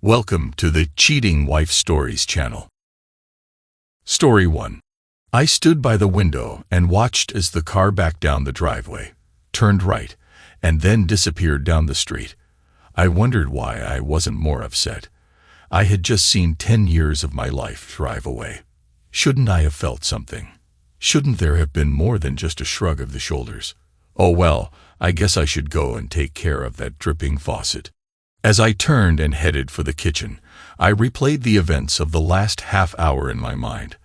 Welcome to the Cheating Wife Stories channel. Story 1. I stood by the window and watched as the car backed down the driveway, turned right, and then disappeared down the street. I wondered why I wasn't more upset. I had just seen 10 years of my life drive away. Shouldn't I have felt something? Shouldn't there have been more than just a shrug of the shoulders? Oh well, I guess I should go and take care of that dripping faucet. As I turned and headed for the kitchen, I replayed the events of the last half hour in my mind.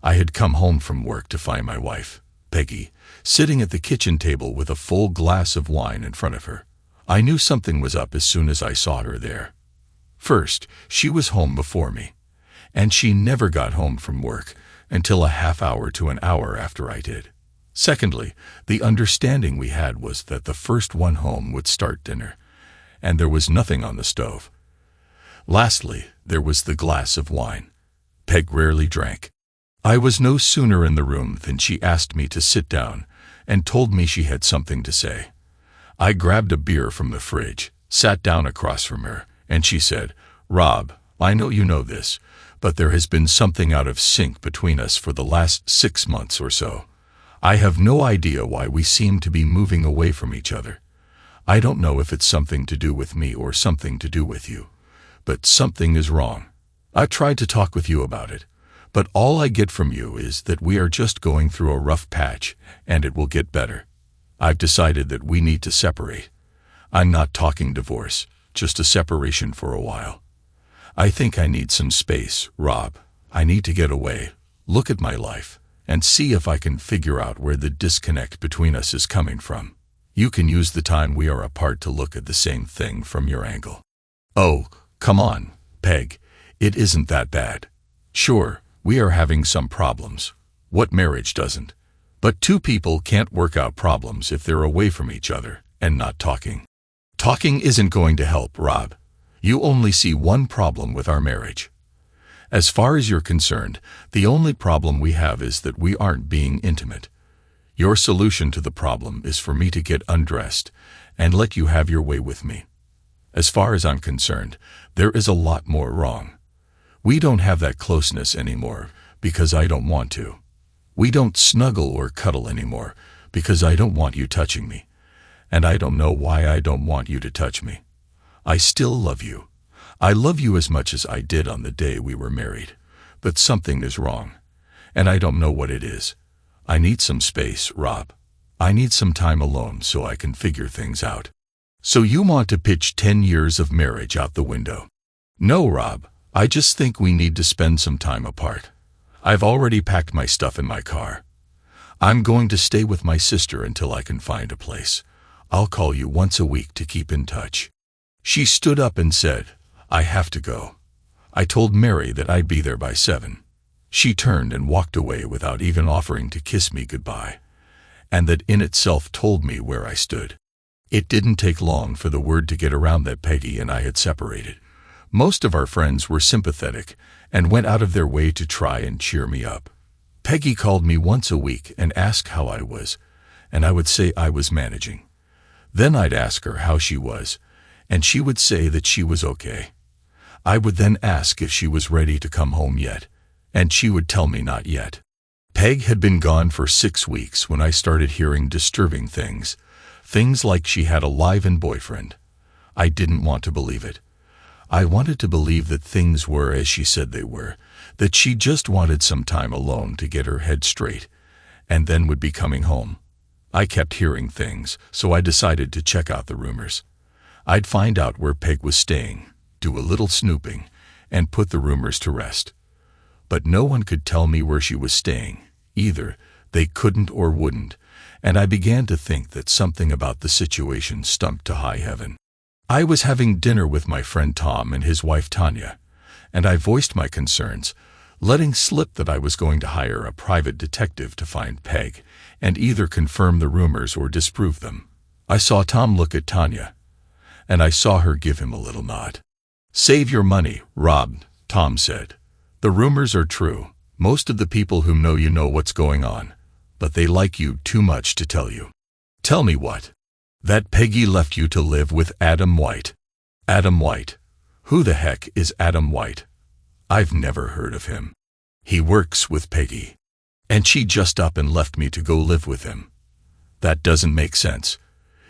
I had come home from work to find my wife, Peggy, sitting at the kitchen table with a full glass of wine in front of her. I knew something was up as soon as I saw her there. First, she was home before me, and she never got home from work until a half hour to an hour after I did. Secondly, the understanding we had was that the first one home would start dinner, and there was nothing on the stove. Lastly, there was the glass of wine. Peg rarely drank. I was no sooner in the room than she asked me to sit down and told me she had something to say. I grabbed a beer from the fridge, sat down across from her, and she said, "Rob, I know you know this, but there has been something out of sync between us for the last 6 months or so. I have no idea why we seem to be moving away from each other. I don't know if it's something to do with me or something to do with you, but something is wrong. I tried to talk with you about it, but all I get from you is that we are just going through a rough patch and it will get better. I've decided that we need to separate. I'm not talking divorce, just a separation for a while. I think I need some space, Rob. I need to get away, look at my life, and see if I can figure out where the disconnect between us is coming from. You can use the time we are apart to look at the same thing from your angle." "Oh, come on, Peg. It isn't that bad. Sure, we are having some problems. What marriage doesn't? But two people can't work out problems if they're away from each other and not talking. Talking isn't going to help, Rob. You only see one problem with our marriage. As far as you're concerned, the only problem we have is that we aren't being intimate. Your solution to the problem is for me to get undressed and let you have your way with me. As far as I'm concerned, there is a lot more wrong. We don't have that closeness anymore because I don't want to. We don't snuggle or cuddle anymore because I don't want you touching me. And I don't know why I don't want you to touch me. I still love you. I love you as much as I did on the day we were married. But something is wrong, and I don't know what it is. I need some space, Rob. I need some time alone so I can figure things out." "So you want to pitch 10 years of marriage out the window?" "No, Rob. I just think we need to spend some time apart. I've already packed my stuff in my car. I'm going to stay with my sister until I can find a place. I'll call you once a week to keep in touch." She stood up and said, "I have to go. I told Mary that I'd be there by 7. She turned and walked away without even offering to kiss me goodbye, and that in itself told me where I stood. It didn't take long for the word to get around that Peggy and I had separated. Most of our friends were sympathetic and went out of their way to try and cheer me up. Peggy called me once a week and asked how I was, and I would say I was managing. Then I'd ask her how she was, and she would say that she was okay. I would then ask if she was ready to come home yet, and she would tell me not yet. Peg had been gone for 6 weeks when I started hearing disturbing things like she had a live-in boyfriend. I didn't want to believe it. I wanted to believe that things were as she said they were, that she just wanted some time alone to get her head straight, and then would be coming home. I kept hearing things, so I decided to check out the rumors. I'd find out where Peg was staying, do a little snooping, and put the rumors to rest. But no one could tell me where she was staying, either. They couldn't or wouldn't, and I began to think that something about the situation stunk to high heaven. I was having dinner with my friend Tom and his wife Tanya, and I voiced my concerns, letting slip that I was going to hire a private detective to find Peg and either confirm the rumors or disprove them. I saw Tom look at Tanya, and I saw her give him a little nod. "Save your money, Rob," Tom said. "The rumors are true. Most of the people who know you know what's going on, but they like you too much to tell you." "Tell me what?" "That Peggy left you to live with Adam White." "Adam White? Who the heck is Adam White? I've never heard of him. He works with Peggy. And she just up and left me to go live with him. That doesn't make sense.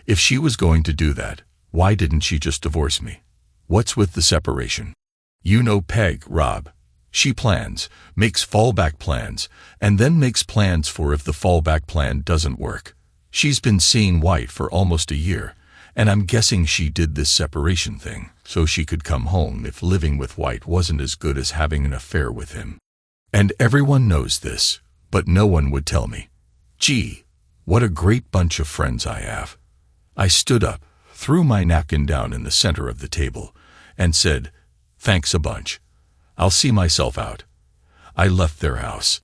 If she was going to do that, why didn't she just divorce me? What's with the separation? You know Peg, Rob. She plans, makes fallback plans, and then makes plans for if the fallback plan doesn't work. She's been seeing White for almost a year, and I'm guessing she did this separation thing so she could come home if living with White wasn't as good as having an affair with him. And everyone knows this, but no one would tell me. Gee, what a great bunch of friends I have. I stood up, threw my napkin down in the center of the table, and said, "Thanks a bunch. I'll see myself out." I left their house.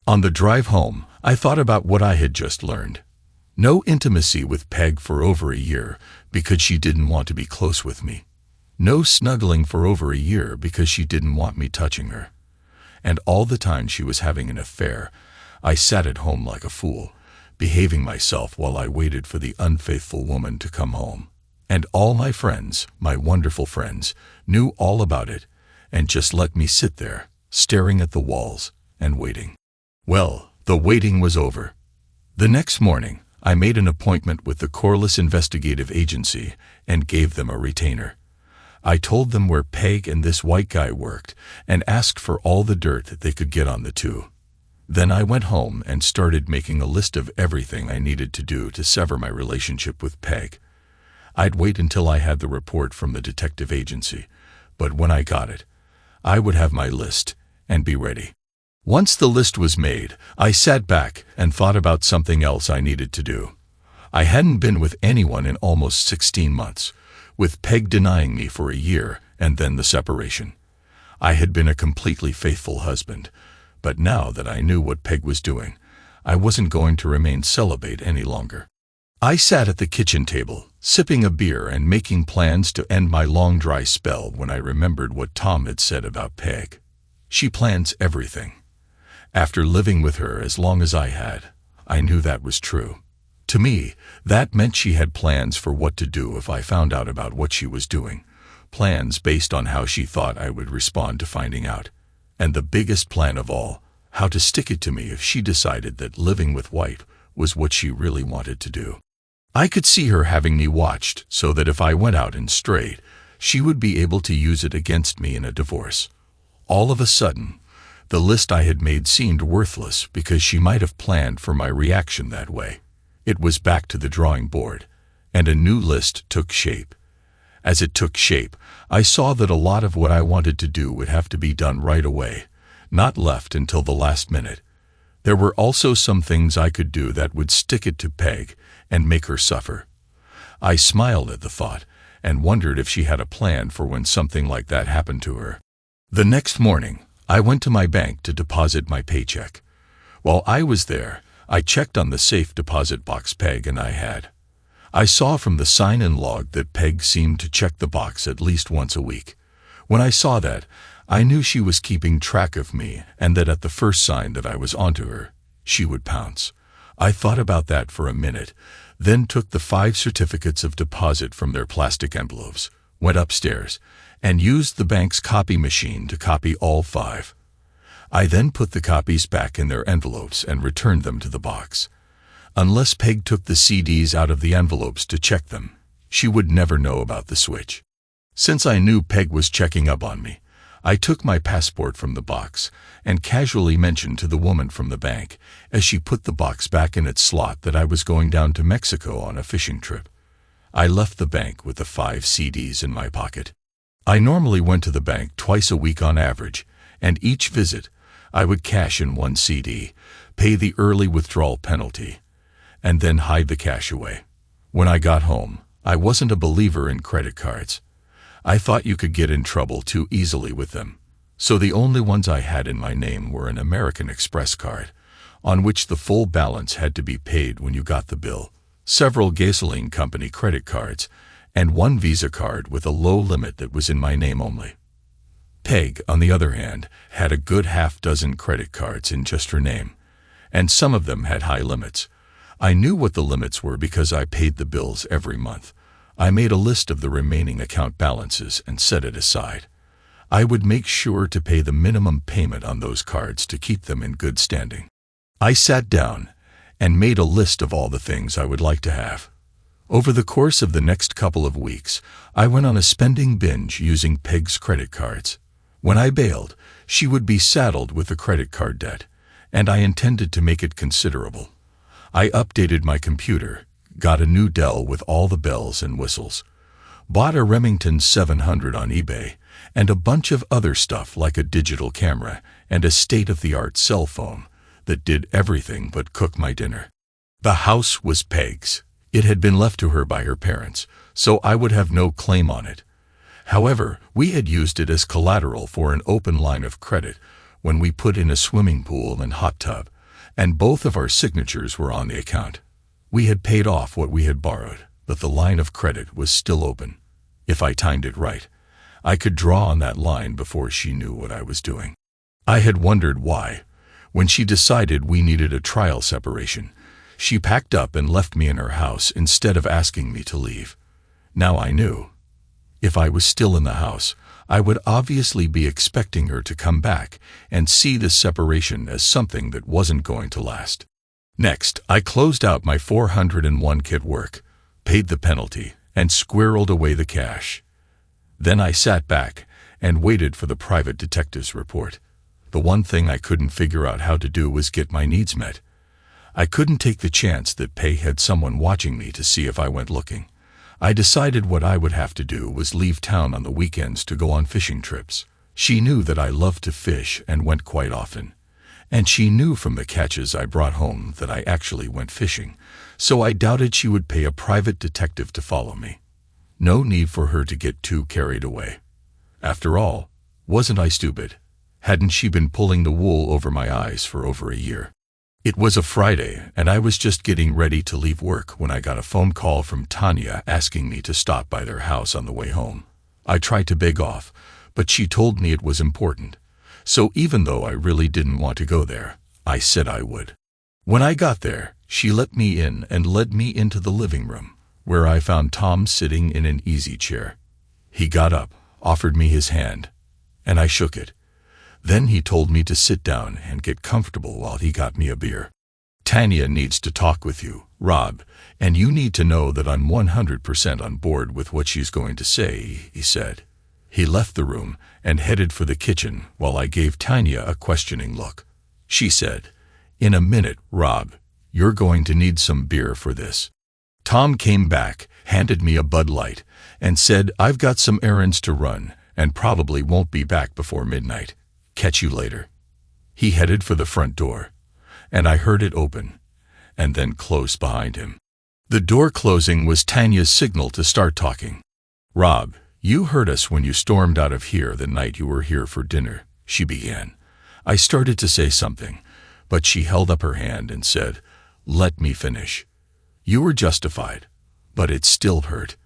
On the drive home, I thought about what I had just learned. No intimacy with Peg for over a year because she didn't want to be close with me. No snuggling for over a year because she didn't want me touching her. And all the time she was having an affair, I sat at home like a fool, behaving myself while I waited for the unfaithful woman to come home. And all my friends, my wonderful friends, knew all about it and just let me sit there, staring at the walls and waiting. Well, the waiting was over. The next morning, I made an appointment with the Corliss Investigative Agency and gave them a retainer. I told them where Peg and this White guy worked and asked for all the dirt that they could get on the two. Then I went home and started making a list of everything I needed to do to sever my relationship with Peg. I'd wait until I had the report from the detective agency, but when I got it, I would have my list and be ready. Once the list was made, I sat back and thought about something else I needed to do. I hadn't been with anyone in almost 16 months, with Peg denying me for a year and then the separation. I had been a completely faithful husband, but now that I knew what Peg was doing, I wasn't going to remain celibate any longer. I sat at the kitchen table, sipping a beer and making plans to end my long dry spell when I remembered what Tom had said about Peg. She plans everything. After living with her as long as I had, I knew that was true. To me, that meant she had plans for what to do if I found out about what she was doing, plans based on how she thought I would respond to finding out. And the biggest plan of all, how to stick it to me if she decided that living with White was what she really wanted to do. I could see her having me watched so that if I went out and strayed, she would be able to use it against me in a divorce. All of a sudden, the list I had made seemed worthless because she might have planned for my reaction that way. It was back to the drawing board, and a new list took shape. As it took shape, I saw that a lot of what I wanted to do would have to be done right away, not left until the last minute. There were also some things I could do that would stick it to Peg and make her suffer. I smiled at the thought and wondered if she had a plan for when something like that happened to her. The next morning, I went to my bank to deposit my paycheck. While I was there, I checked on the safe deposit box Peg and I had. I saw from the sign-in log that Peg seemed to check the box at least once a week. When I saw that, I knew she was keeping track of me and that at the first sign that I was onto her, she would pounce. I thought about that for a minute, then took the 5 certificates of deposit from their plastic envelopes, went upstairs, and used the bank's copy machine to copy all 5. I then put the copies back in their envelopes and returned them to the box. Unless Peg took the CDs out of the envelopes to check them, she would never know about the switch. Since I knew Peg was checking up on me, I took my passport from the box and casually mentioned to the woman from the bank, as she put the box back in its slot, that I was going down to Mexico on a fishing trip. I left the bank with the 5 CDs in my pocket. I normally went to the bank twice a week on average, and each visit, I would cash in 1 CD, pay the early withdrawal penalty, and then hide the cash away. When I got home, I wasn't a believer in credit cards. I thought you could get in trouble too easily with them, so the only ones I had in my name were an American Express card, on which the full balance had to be paid when you got the bill, several gasoline company credit cards, and 1 Visa card with a low limit that was in my name only. Peg, on the other hand, had a good half-dozen credit cards in just her name, and some of them had high limits. I knew what the limits were because I paid the bills every month. I made a list of the remaining account balances and set it aside. I would make sure to pay the minimum payment on those cards to keep them in good standing. I sat down and made a list of all the things I would like to have. Over the course of the next couple of weeks, I went on a spending binge using Peg's credit cards. When I bailed, she would be saddled with the credit card debt, and I intended to make it considerable. I updated my computer, got a new Dell with all the bells and whistles, bought a Remington 700 on eBay, and a bunch of other stuff like a digital camera and a state-of-the-art cell phone that did everything but cook my dinner. The house was Peg's. It had been left to her by her parents, so I would have no claim on it. However, we had used it as collateral for an open line of credit when we put in a swimming pool and hot tub, and both of our signatures were on the account. We had paid off what we had borrowed, but the line of credit was still open. If I timed it right, I could draw on that line before she knew what I was doing. I had wondered why, when she decided we needed a trial separation, she packed up and left me in her house instead of asking me to leave. Now I knew. If I was still in the house, I would obviously be expecting her to come back and see this separation as something that wasn't going to last. Next, I closed out my 401 kit work, paid the penalty, and squirreled away the cash. Then I sat back and waited for the private detective's report. The one thing I couldn't figure out how to do was get my needs met. I couldn't take the chance that Pei had someone watching me to see if I went looking. I decided what I would have to do was leave town on the weekends to go on fishing trips. She knew that I loved to fish and went quite often. And she knew from the catches I brought home that I actually went fishing, so I doubted she would pay a private detective to follow me. No need for her to get too carried away. After all, wasn't I stupid? Hadn't she been pulling the wool over my eyes for over a year? It was a Friday, and I was just getting ready to leave work when I got a phone call from Tanya asking me to stop by their house on the way home. I tried to beg off, but she told me it was important. So even though I really didn't want to go there, I said I would. When I got there, she let me in and led me into the living room, where I found Tom sitting in an easy chair. He got up, offered me his hand, and I shook it. Then he told me to sit down and get comfortable while he got me a beer. Tanya needs to talk with you, Rob, and you need to know that I'm 100% on board with what she's going to say, he said. He left the room and headed for the kitchen while I gave Tanya a questioning look. She said, "In a minute, Rob, you're going to need some beer for this." Tom came back, handed me a Bud Light, and said, "I've got some errands to run and probably won't be back before midnight. Catch you later." He headed for the front door, and I heard it open, and then close behind him. The door closing was Tanya's signal to start talking. "Rob, you heard us when you stormed out of here the night you were here for dinner," she began. I started to say something, but she held up her hand and said, "Let me finish. You were justified, but it still hurt.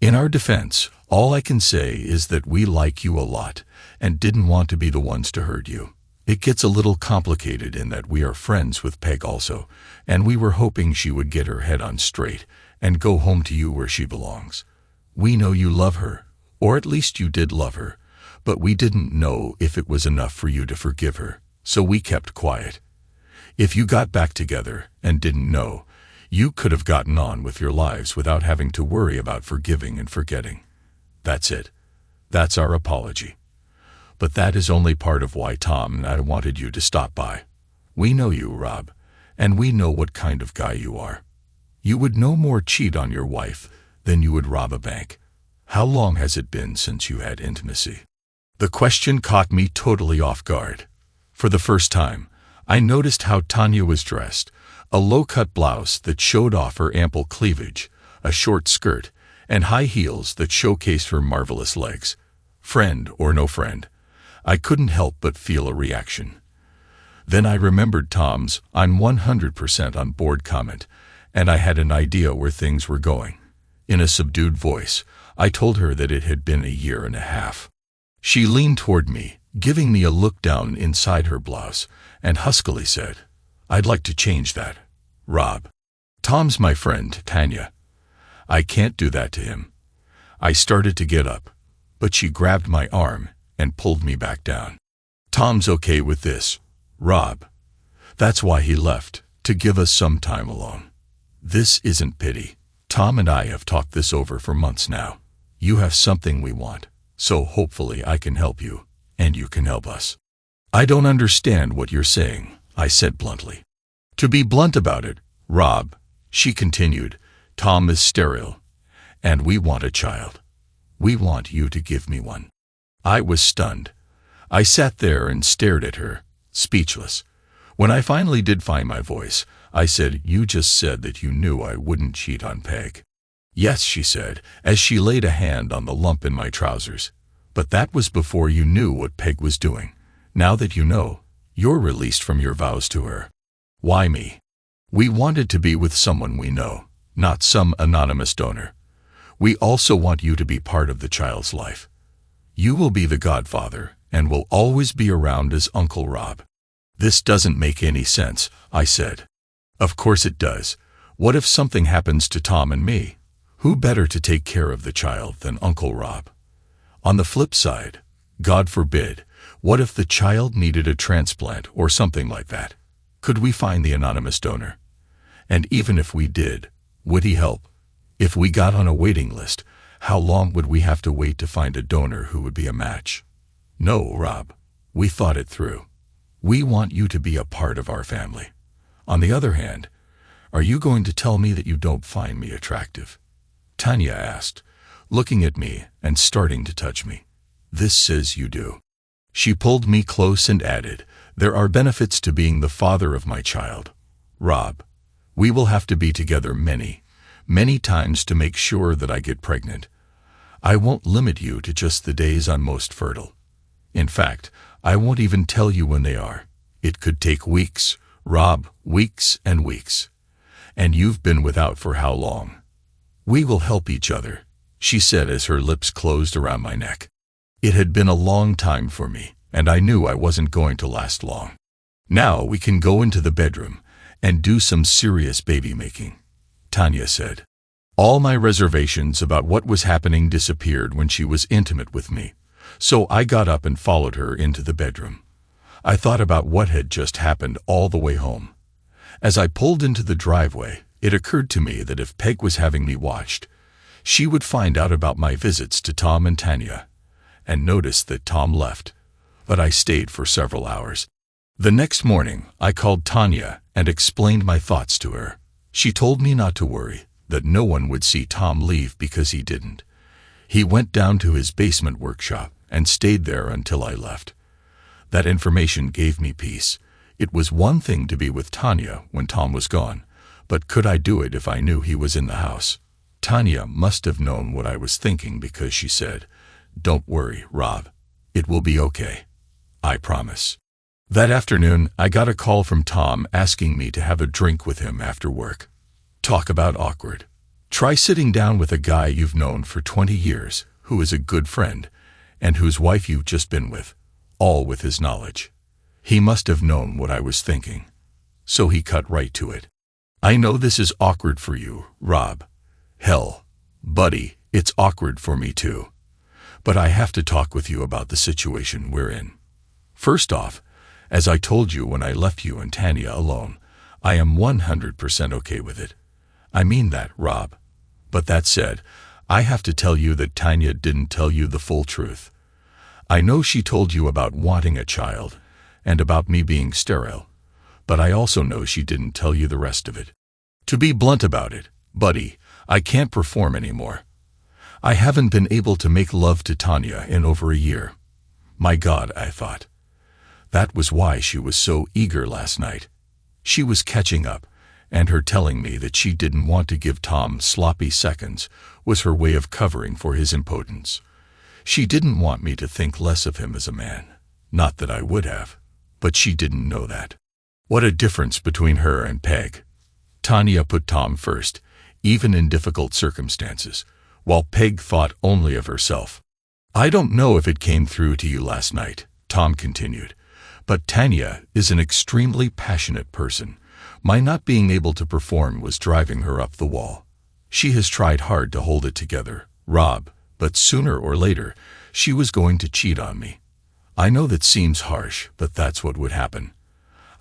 In our defense, all I can say is that we like you a lot and didn't want to be the ones to hurt you. It gets a little complicated in that we are friends with Peg also, and we were hoping she would get her head on straight and go home to you where she belongs. We know you love her, or at least you did love her, but we didn't know if it was enough for you to forgive her, so we kept quiet. If you got back together and didn't know, you could have gotten on with your lives without having to worry about forgiving and forgetting. That's it. That's our apology. But that is only part of why Tom and I wanted you to stop by. We know you, Rob, and we know what kind of guy you are. You would no more cheat on your wife than you would rob a bank. How long has it been since you had intimacy?" The question caught me totally off guard. For the first time, I noticed how Tanya was dressed, a low-cut blouse that showed off her ample cleavage, a short skirt, and high heels that showcased her marvelous legs. Friend or no friend, I couldn't help but feel a reaction. Then I remembered Tom's "I'm 100% on board" comment, and I had an idea where things were going. In a subdued voice, I told her that it had been a year and a half. She leaned toward me, giving me a look down inside her blouse, and huskily said, "I'd like to change that, Rob. Tom's my friend, Tanya. I can't do that to him. I started to get up, but she grabbed my arm and pulled me back down. Tom's okay with this, Rob. That's why he left, to give us some time alone. This isn't pity. Tom and I have talked this over for months now. You have something we want, so hopefully I can help you, and you can help us. I don't understand what you're saying, I said bluntly. To be blunt about it, Rob, she continued, Tom is sterile, and we want a child. We want you to give me one. I was stunned. I sat there and stared at her, speechless. When I finally did find my voice, I said, you just said that you knew I wouldn't cheat on Peg. Yes, she said, as she laid a hand on the lump in my trousers. But that was before you knew what Peg was doing. Now that you know, you're released from your vows to her. Why me? We wanted to be with someone we know, not some anonymous donor. We also want you to be part of the child's life. You will be the godfather and will always be around as Uncle Rob. This doesn't make any sense, I said. Of course it does. What if something happens to Tom and me? Who better to take care of the child than Uncle Rob? On the flip side, God forbid, what if the child needed a transplant or something like that? Could we find the anonymous donor? And even if we did, would he help? If we got on a waiting list, how long would we have to wait to find a donor who would be a match? No, Rob, we thought it through. We want you to be a part of our family. On the other hand, are you going to tell me that you don't find me attractive? Tanya asked, looking at me and starting to touch me. This says you do. She pulled me close and added, there are benefits to being the father of my child. Rob, we will have to be together many, many times to make sure that I get pregnant. I won't limit you to just the days I'm most fertile. In fact, I won't even tell you when they are. It could take weeks, Rob, weeks and weeks. And you've been without for how long? We will help each other, she said as her lips closed around my neck. It had been a long time for me, and I knew I wasn't going to last long. Now we can go into the bedroom and do some serious baby making, Tanya said. All my reservations about what was happening disappeared when she was intimate with me, so I got up and followed her into the bedroom. I thought about what had just happened all the way home. As I pulled into the driveway, it occurred to me that if Peg was having me watched, she would find out about my visits to Tom and Tanya, and notice that Tom left, but I stayed for several hours. The next morning, I called Tanya and explained my thoughts to her. She told me not to worry, that no one would see Tom leave because he didn't. He went down to his basement workshop and stayed there until I left. That information gave me peace. It was one thing to be with Tanya when Tom was gone, but could I do it if I knew he was in the house? Tanya must have known what I was thinking because she said, "Don't worry, Rob. It will be okay. I promise." That afternoon, I got a call from Tom asking me to have a drink with him after work. Talk about awkward. Try sitting down with a guy you've known for 20 years, who is a good friend, and whose wife you've just been with, all with his knowledge. He must have known what I was thinking. So he cut right to it. I know this is awkward for you, Rob. Hell, buddy, it's awkward for me too. But I have to talk with you about the situation we're in. First off, as I told you when I left you and Tanya alone, I am 100% okay with it. I mean that, Rob. But that said, I have to tell you that Tanya didn't tell you the full truth. I know she told you about wanting a child and about me being sterile, but I also know she didn't tell you the rest of it. To be blunt about it, buddy, I can't perform anymore. I haven't been able to make love to Tanya in over a year. My God, I thought. That was why she was so eager last night. She was catching up, and her telling me that she didn't want to give Tom sloppy seconds was her way of covering for his impotence. She didn't want me to think less of him as a man. Not that I would have, but she didn't know that. What a difference between her and Peg. Tanya put Tom first, even in difficult circumstances, while Peg thought only of herself. I don't know if it came through to you last night, Tom continued, but Tanya is an extremely passionate person. My not being able to perform was driving her up the wall. She has tried hard to hold it together, Rob, but sooner or later, she was going to cheat on me. I know that seems harsh, but that's what would happen.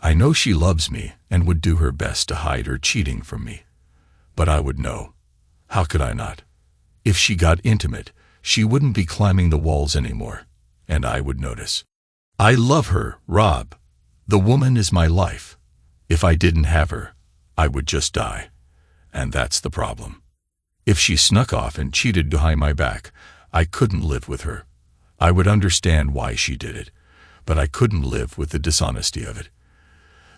I know she loves me and would do her best to hide her cheating from me. But I would know. How could I not? If she got intimate, she wouldn't be climbing the walls anymore, and I would notice. I love her, Rob. The woman is my life. If I didn't have her, I would just die. And that's the problem. If she snuck off and cheated behind my back, I couldn't live with her. I would understand why she did it, but I couldn't live with the dishonesty of it.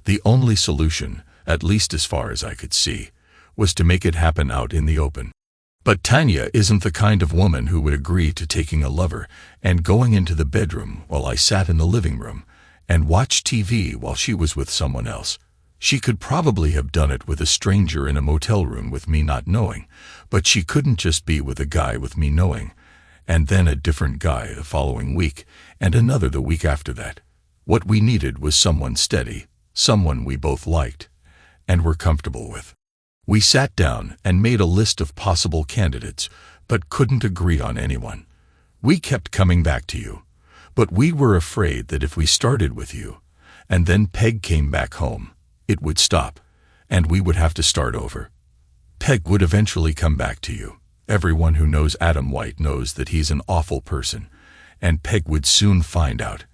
The only solution, at least as far as I could see, was to make it happen out in the open. But Tanya isn't the kind of woman who would agree to taking a lover and going into the bedroom while I sat in the living room and watched TV while she was with someone else. She could probably have done it with a stranger in a motel room with me not knowing, but she couldn't just be with a guy with me knowing, and then a different guy the following week, and another the week after that. What we needed was someone steady, someone we both liked, and were comfortable with. We sat down and made a list of possible candidates, but couldn't agree on anyone. We kept coming back to you, but we were afraid that if we started with you, and then Peg came back home, it would stop, and we would have to start over. Peg would eventually come back to you. Everyone who knows Adam White knows that he's an awful person, and Peg would soon find out,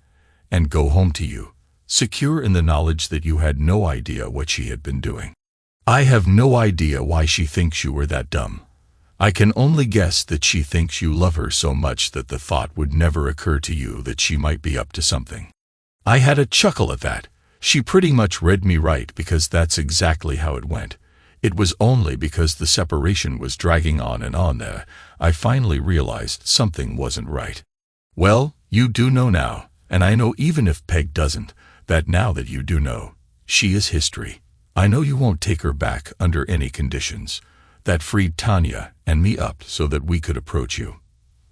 and go home to you, secure in the knowledge that you had no idea what she had been doing. I have no idea why she thinks you were that dumb. I can only guess that she thinks you love her so much that the thought would never occur to you that she might be up to something. I had a chuckle at that. She pretty much read me right because that's exactly how it went. It was only because the separation was dragging on and on that I finally realized something wasn't right. Well, you do know now, and I know even if Peg doesn't, that now that you do know, she is history. I know you won't take her back under any conditions. That freed Tanya and me up so that we could approach you.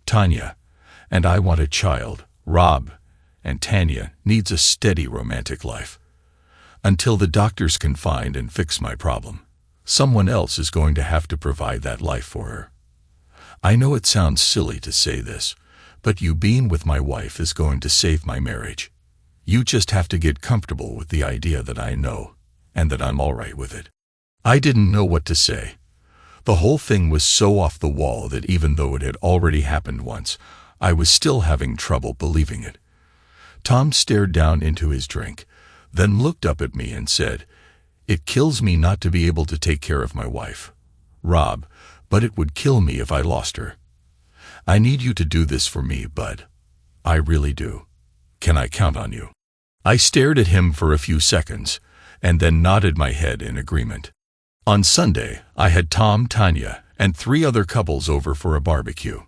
Tanya and I want a child, Rob, and Tanya needs a steady romantic life. Until the doctors can find and fix my problem, someone else is going to have to provide that life for her. I know it sounds silly to say this, but you being with my wife is going to save my marriage. You just have to get comfortable with the idea that I know, and that I'm all right with it. I didn't know what to say. The whole thing was so off the wall that even though it had already happened once, I was still having trouble believing it. Tom stared down into his drink, then looked up at me and said, "It kills me not to be able to take care of my wife, Rob, but it would kill me if I lost her. I need you to do this for me, bud. I really do. Can I count on you?" I stared at him for a few seconds, and then nodded my head in agreement. On Sunday, I had Tom, Tanya, and 3 other couples over for a barbecue.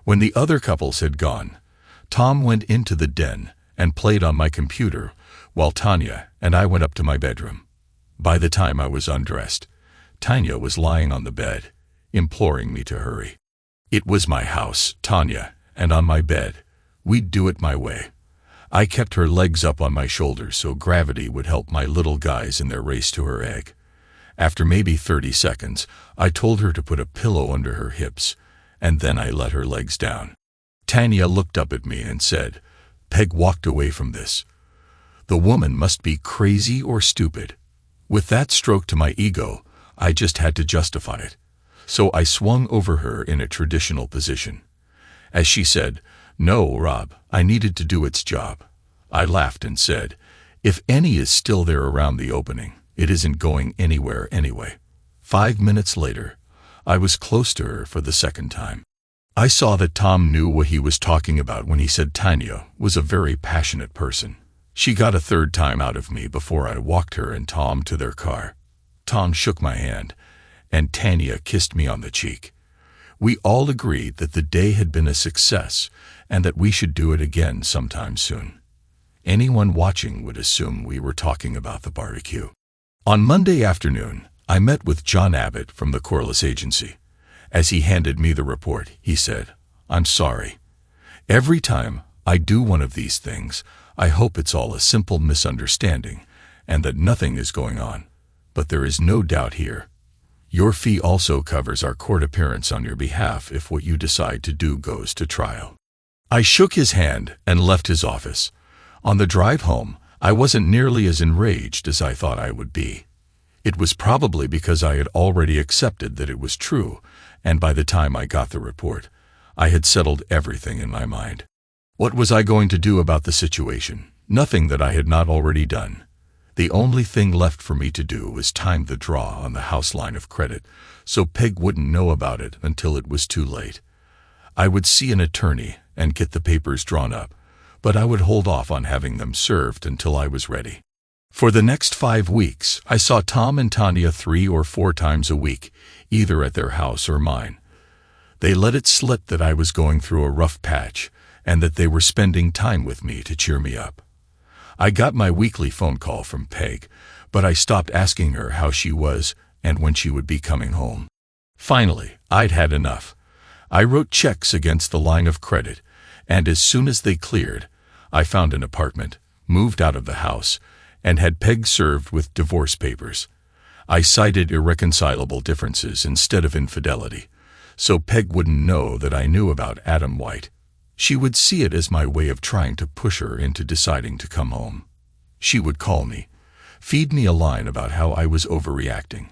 When the other couples had gone, Tom went into the den and played on my computer, while Tanya and I went up to my bedroom. By the time I was undressed, Tanya was lying on the bed, imploring me to hurry. It was my house, Tanya, and on my bed. We'd do it my way. I kept her legs up on my shoulders so gravity would help my little guys in their race to her egg. After maybe 30 seconds, I told her to put a pillow under her hips, and then I let her legs down. Tanya looked up at me and said, "Peg walked away from this. The woman must be crazy or stupid." With that stroke to my ego, I just had to justify it. So I swung over her in a traditional position. As she said, "No, Rob, I needed to do its job," I laughed and said, "If any is still there around the opening, it isn't going anywhere anyway." 5 minutes later, I was close to her for the second time. I saw that Tom knew what he was talking about when he said Tanya was a very passionate person. She got a third time out of me before I walked her and Tom to their car. Tom shook my hand, and Tanya kissed me on the cheek. We all agreed that the day had been a success and that we should do it again sometime soon. Anyone watching would assume we were talking about the barbecue. On Monday afternoon, I met with John Abbott from the Corliss Agency. As he handed me the report, he said, "I'm sorry. Every time I do one of these things, I hope it's all a simple misunderstanding and that nothing is going on. But there is no doubt here. Your fee also covers our court appearance on your behalf if what you decide to do goes to trial." I shook his hand and left his office. On the drive home, I wasn't nearly as enraged as I thought I would be. It was probably because I had already accepted that it was true, and by the time I got the report, I had settled everything in my mind. What was I going to do about the situation? Nothing that I had not already done. The only thing left for me to do was time the draw on the house line of credit, so Peg wouldn't know about it until it was too late. I would see an attorney and get the papers drawn up, but I would hold off on having them served until I was ready. For the next 5 weeks, I saw Tom and Tanya 3 or 4 times a week, either at their house or mine. They let it slip that I was going through a rough patch and that they were spending time with me to cheer me up. I got my weekly phone call from Peg, but I stopped asking her how she was and when she would be coming home. Finally, I'd had enough. I wrote checks against the line of credit, and as soon as they cleared, I found an apartment, moved out of the house, and had Peg served with divorce papers. I cited irreconcilable differences instead of infidelity, so Peg wouldn't know that I knew about Adam White. She would see it as my way of trying to push her into deciding to come home. She would call me, feed me a line about how I was overreacting,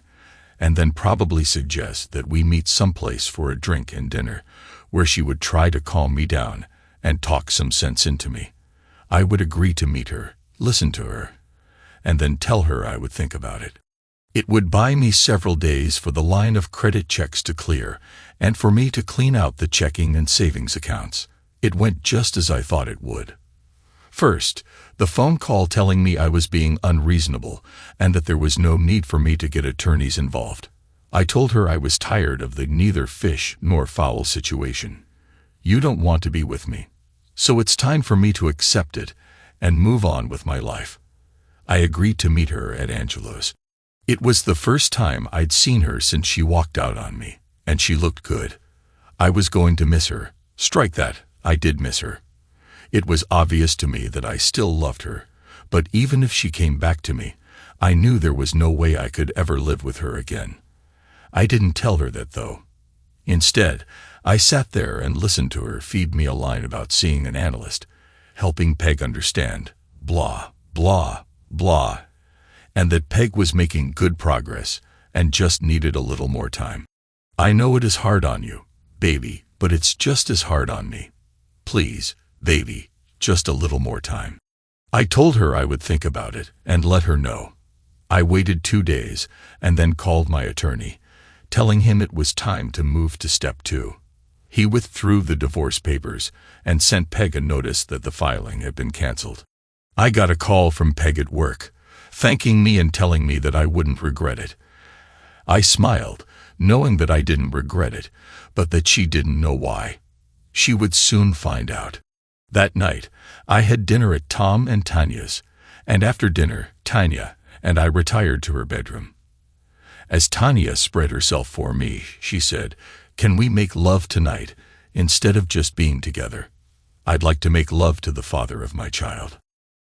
and then probably suggest that we meet someplace for a drink and dinner, where she would try to calm me down and talk some sense into me. I would agree to meet her, listen to her, and then tell her I would think about it. It would buy me several days for the line of credit checks to clear and for me to clean out the checking and savings accounts. It went just as I thought it would. First, the phone call telling me I was being unreasonable and that there was no need for me to get attorneys involved. I told her I was tired of the neither fish nor fowl situation. You don't want to be with me, so it's time for me to accept it and move on with my life. I agreed to meet her at Angelo's. It was the first time I'd seen her since she walked out on me, and she looked good. I was going to miss her. Strike that, I did miss her. It was obvious to me that I still loved her, but even if she came back to me, I knew there was no way I could ever live with her again. I didn't tell her that, though. Instead, I sat there and listened to her feed me a line about seeing an analyst, helping Peg understand, blah, blah, blah, and that Peg was making good progress and just needed a little more time. I know it is hard on you, baby, but it's just as hard on me. Please, baby, just a little more time. I told her I would think about it and let her know. I waited 2 days and then called my attorney, telling him it was time to move to step 2. He withdrew the divorce papers and sent Peg a notice that the filing had been canceled. I got a call from Peg at work, thanking me and telling me that I wouldn't regret it. I smiled, knowing that I didn't regret it, but that she didn't know why. She would soon find out. That night, I had dinner at Tom and Tanya's, and after dinner, Tanya and I retired to her bedroom. As Tanya spread herself for me, she said, "Can we make love tonight, instead of just being together? I'd like to make love to the father of my child."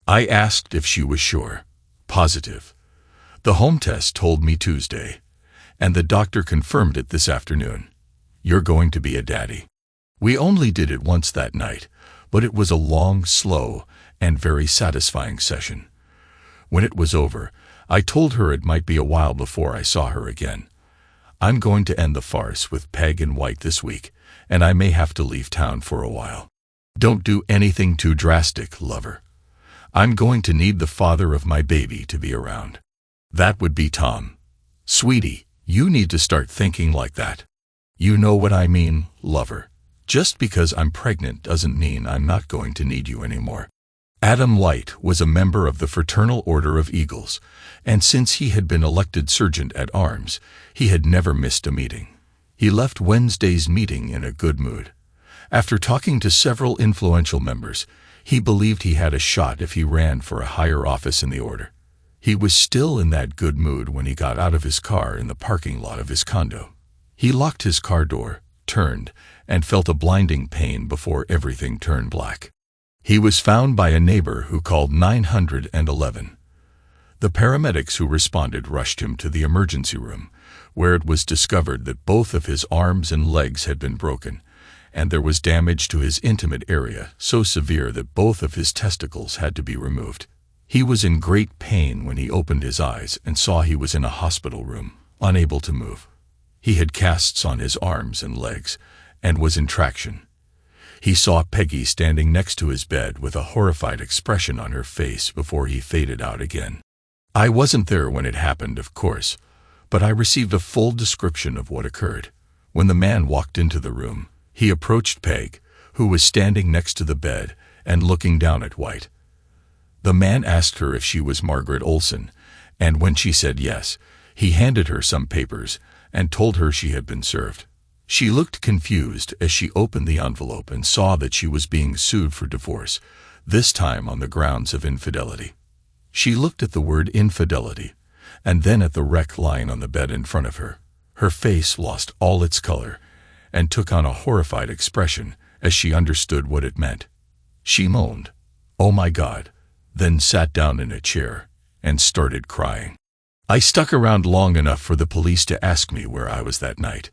I asked if she was sure. Positive. The home test told me Tuesday, and the doctor confirmed it this afternoon. You're going to be a daddy. We only did it once that night, but it was a long, slow, and very satisfying session. When it was over, I told her it might be a while before I saw her again. I'm going to end the farce with Peg and White this week, and I may have to leave town for a while. Don't do anything too drastic, lover. I'm going to need the father of my baby to be around. That would be Tom. Sweetie, you need to start thinking like that. You know what I mean, lover. Just because I'm pregnant doesn't mean I'm not going to need you anymore. Adam White was a member of the Fraternal Order of Eagles, and since he had been elected Sergeant at Arms, he had never missed a meeting. He left Wednesday's meeting in a good mood. After talking to several influential members, he believed he had a shot if he ran for a higher office in the order. He was still in that good mood when he got out of his car in the parking lot of his condo. He locked his car door, turned, and felt a blinding pain before everything turned black. He was found by a neighbor who called 911. The paramedics who responded rushed him to the emergency room, where it was discovered that both of his arms and legs had been broken, and there was damage to his intimate area so severe that both of his testicles had to be removed. He was in great pain when he opened his eyes and saw he was in a hospital room, unable to move. He had casts on his arms and legs and was in traction. He saw Peggy standing next to his bed with a horrified expression on her face before he faded out again. I wasn't there when it happened, of course, but I received a full description of what occurred. When the man walked into the room, he approached Peg, who was standing next to the bed and looking down at White. The man asked her if she was Margaret Olson, and when she said yes, he handed her some papers and told her she had been served. She looked confused as she opened the envelope and saw that she was being sued for divorce, this time on the grounds of infidelity. She looked at the word infidelity, and then at the wreck lying on the bed in front of her. Her face lost all its color and took on a horrified expression as she understood what it meant. She moaned, "Oh my God," then sat down in a chair and started crying. I stuck around long enough for the police to ask me where I was that night.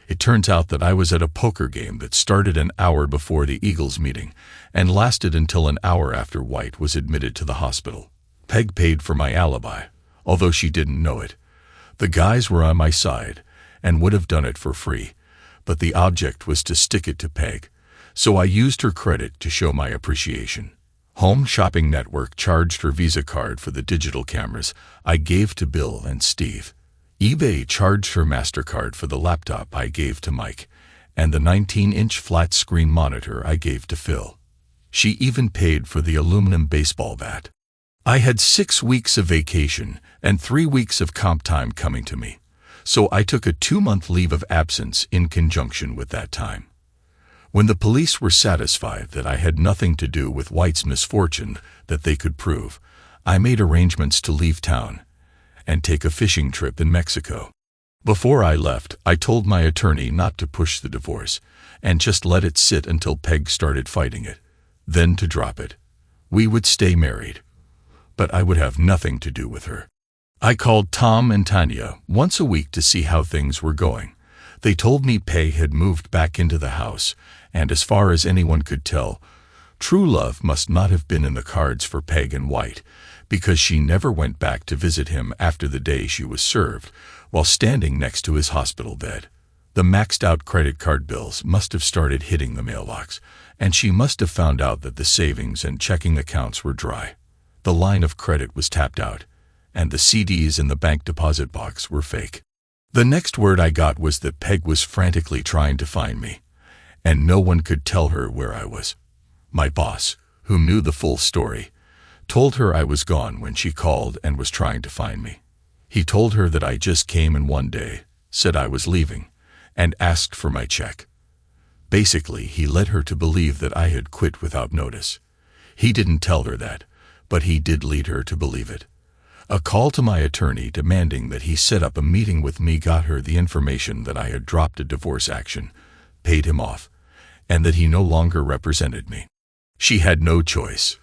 It turns out that I was at a poker game that started an hour before the Eagles meeting and lasted until an hour after White was admitted to the hospital. Peg paid for my alibi, although she didn't know it. The guys were on my side and would have done it for free, but the object was to stick it to Peg, so I used her credit to show my appreciation. Home Shopping Network charged her Visa card for the digital cameras I gave to Bill and Steve. eBay charged her MasterCard for the laptop I gave to Mike, and the 19-inch flat-screen monitor I gave to Phil. She even paid for the aluminum baseball bat. I had 6 weeks of vacation and 3 weeks of comp time coming to me, so I took a 2-month leave of absence in conjunction with that time. When the police were satisfied that I had nothing to do with White's misfortune that they could prove, I made arrangements to leave town and take a fishing trip in Mexico. Before I left, I told my attorney not to push the divorce and just let it sit until Peg started fighting it, then to drop it. We would stay married, but I would have nothing to do with her. I called Tom and Tanya once a week to see how things were going. They told me Peg had moved back into the house, and as far as anyone could tell, true love must not have been in the cards for Peg and White, because she never went back to visit him after the day she was served, while standing next to his hospital bed. The maxed-out credit card bills must have started hitting the mailbox, and she must have found out that the savings and checking accounts were dry. The line of credit was tapped out, and the CDs in the bank deposit box were fake. The next word I got was that Peg was frantically trying to find me, and no one could tell her where I was. My boss, who knew the full story, told her I was gone when she called and was trying to find me. He told her that I just came in one day, said I was leaving, and asked for my check. Basically, he led her to believe that I had quit without notice. He didn't tell her that, but he did lead her to believe it. A call to my attorney demanding that he set up a meeting with me got her the information that I had dropped a divorce action, paid him off, and that he no longer represented me. She had no choice.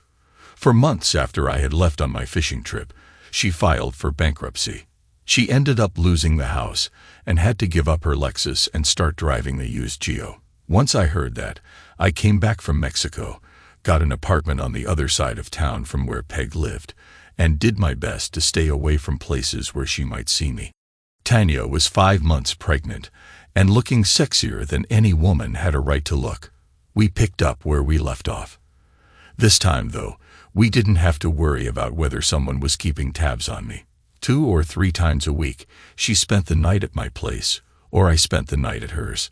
For months after I had left on my fishing trip, she filed for bankruptcy. She ended up losing the house and had to give up her Lexus and start driving the used Geo. Once I heard that, I came back from Mexico, got an apartment on the other side of town from where Peg lived, and did my best to stay away from places where she might see me. Tanya was 5 months pregnant and looking sexier than any woman had a right to look. We picked up where we left off. This time, though, we didn't have to worry about whether someone was keeping tabs on me. 2 or 3 times a week, she spent the night at my place, or I spent the night at hers.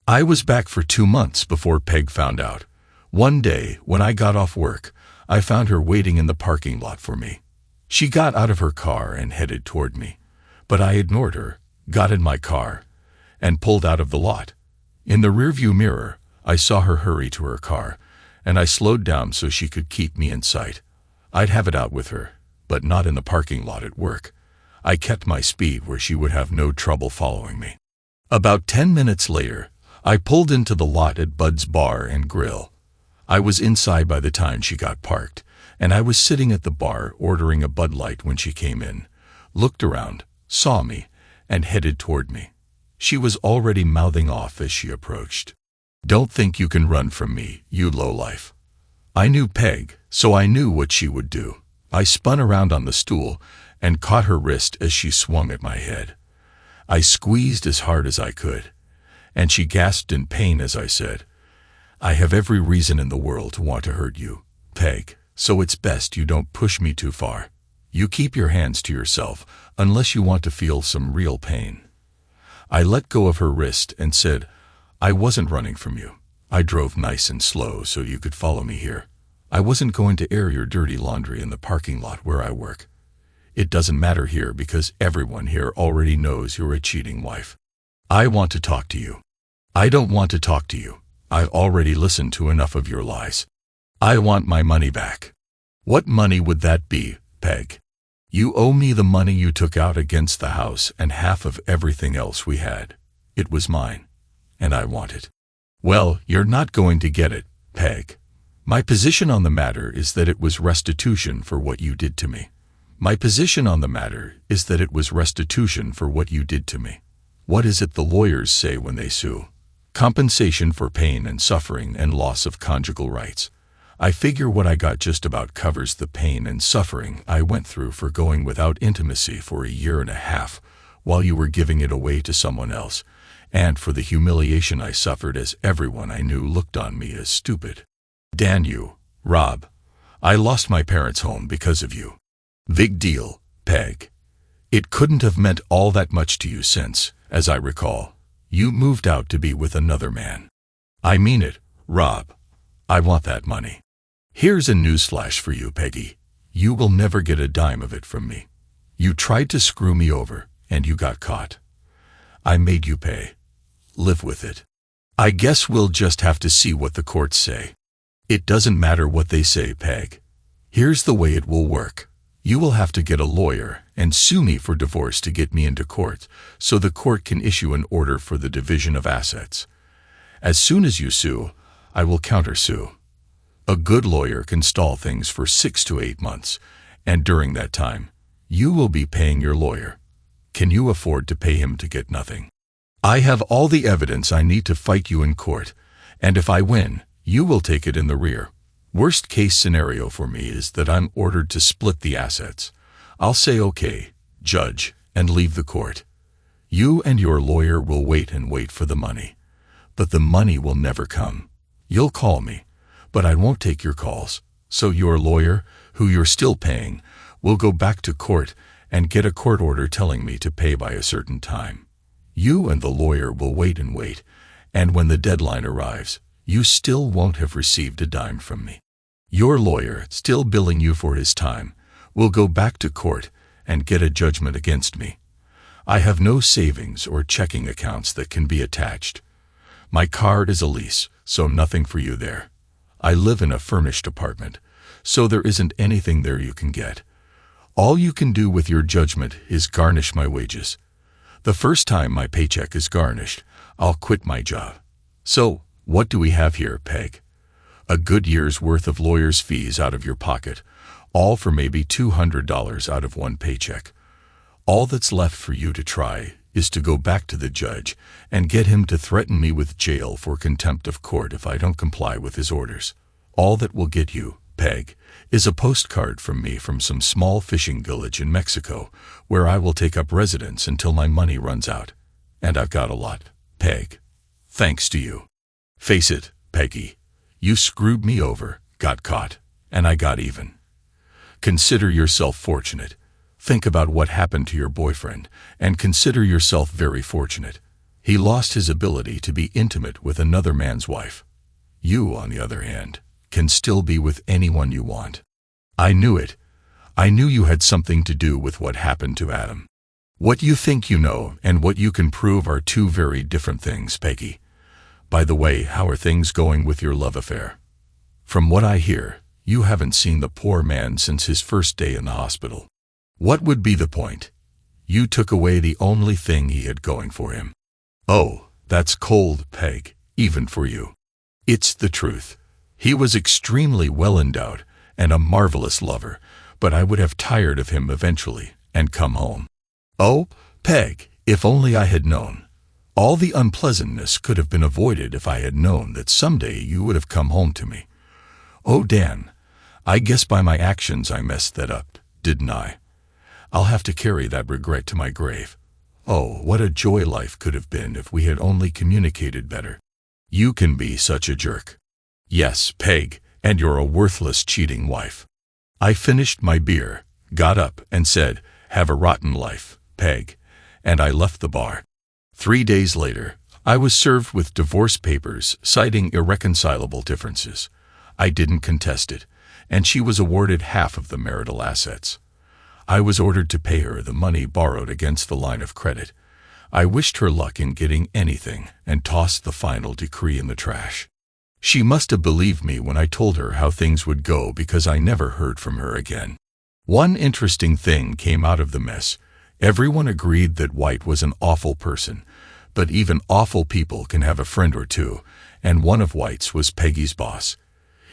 I was back for 2 months before Peg found out. One day, when I got off work, I found her waiting in the parking lot for me. She got out of her car and headed toward me, but I ignored her, got in my car, and pulled out of the lot. In the rearview mirror, I saw her hurry to her car, and I slowed down so she could keep me in sight. I'd have it out with her, but not in the parking lot at work. I kept my speed where she would have no trouble following me. About 10 minutes later, I pulled into the lot at Bud's Bar and Grill. I was inside by the time she got parked, and I was sitting at the bar ordering a Bud Light when she came in, looked around, saw me, and headed toward me. She was already mouthing off as she approached. "Don't think you can run from me, you lowlife." I knew Peg, so I knew what she would do. I spun around on the stool and caught her wrist as she swung at my head. I squeezed as hard as I could, and she gasped in pain as I said, "I have every reason in the world to want to hurt you, Peg, so it's best you don't push me too far. You keep your hands to yourself unless you want to feel some real pain." I let go of her wrist and said, "I wasn't running from you. I drove nice and slow so you could follow me here. I wasn't going to air your dirty laundry in the parking lot where I work. It doesn't matter here because everyone here already knows you're a cheating wife. I want to talk to you." "I don't want to talk to you. I already listened to enough of your lies. I want my money back." "What money would that be, Peg?" "You owe me the money you took out against the house and half of everything else we had. It was mine, and I want it." "Well, you're not going to get it, Peg. My position on the matter is that it was restitution for what you did to me. My position on the matter is that it was restitution for what you did to me. What is it the lawyers say when they sue? Compensation for pain and suffering and loss of conjugal rights. I figure what I got just about covers the pain and suffering I went through for going without intimacy for a year and a half while you were giving it away to someone else, and for the humiliation I suffered as everyone I knew looked on me as stupid. Damn you, Rob. I lost my parents' home because of you. Big deal, Peg. It couldn't have meant all that much to you since, as I recall, you moved out to be with another man. I mean it, Rob. I want that money. Here's a newsflash for you, Peggy. You will never get a dime of it from me. You tried to screw me over, and you got caught. I made you pay. Live with it. I guess we'll just have to see what the courts say. It doesn't matter what they say, Peg. Here's the way it will work. You will have to get a lawyer and sue me for divorce to get me into court, so the court can issue an order for the division of assets. As soon as you sue, I will countersue. A good lawyer can stall things for 6 to 8 months, and during that time, you will be paying your lawyer. Can you afford to pay him to get nothing? I have all the evidence I need to fight you in court, and if I win, you will take it in the rear. Worst case scenario for me is that I'm ordered to split the assets. I'll say okay, judge, and leave the court. You and your lawyer will wait and wait for the money. But the money will never come. You'll call me, but I won't take your calls. So your lawyer, who you're still paying, will go back to court and get a court order telling me to pay by a certain time. You and the lawyer will wait and wait, and when the deadline arrives, you still won't have received a dime from me. Your lawyer, still billing you for his time, will go back to court and get a judgment against me. I have no savings or checking accounts that can be attached. My card is a lease, so nothing for you there. I live in a furnished apartment, so there isn't anything there you can get. All you can do with your judgment is garnish my wages. The first time my paycheck is garnished, I'll quit my job. So, what do we have here, Peg? A good year's worth of lawyer's fees out of your pocket, all for maybe $200 out of one paycheck. All that's left for you to try is to go back to the judge and get him to threaten me with jail for contempt of court if I don't comply with his orders. All that will get you, Peg, is a postcard from me from some small fishing village in Mexico, where I will take up residence until my money runs out. And I've got a lot, Peg. Thanks to you. Face it, Peggy. You screwed me over, got caught, and I got even. Consider yourself fortunate. Think about what happened to your boyfriend, and consider yourself very fortunate. He lost his ability to be intimate with another man's wife. You, on the other hand, can still be with anyone you want. I knew it. I knew you had something to do with what happened to Adam. What you think you know and what you can prove are two very different things, Peggy. By the way, how are things going with your love affair? From what I hear, you haven't seen the poor man since his first day in the hospital. What would be the point? You took away the only thing he had going for him. Oh, that's cold, Peg, even for you. It's the truth. He was extremely well endowed and a marvelous lover, but I would have tired of him eventually and come home. Oh, Peg, If only I had known. All the unpleasantness could have been avoided if I had known that someday you would have come home to me. Oh, Dan, I guess by my actions I messed that up, didn't I? I'll have to carry that regret to my grave. Oh, what a joy life could have been if we had only communicated better. You can be such a jerk. Yes, Peg, and you're a worthless, cheating wife. I finished my beer, got up, and said, "Have a rotten life, Peg," and I left the bar. 3 days later, I was served with divorce papers citing irreconcilable differences. I didn't contest it, and she was awarded half of the marital assets. I was ordered to pay her the money borrowed against the line of credit. I wished her luck in getting anything and tossed the final decree in the trash. She must have believed me when I told her how things would go because I never heard from her again. One interesting thing came out of the mess. Everyone agreed that White was an awful person, but even awful people can have a friend or two, and one of White's was Peggy's boss.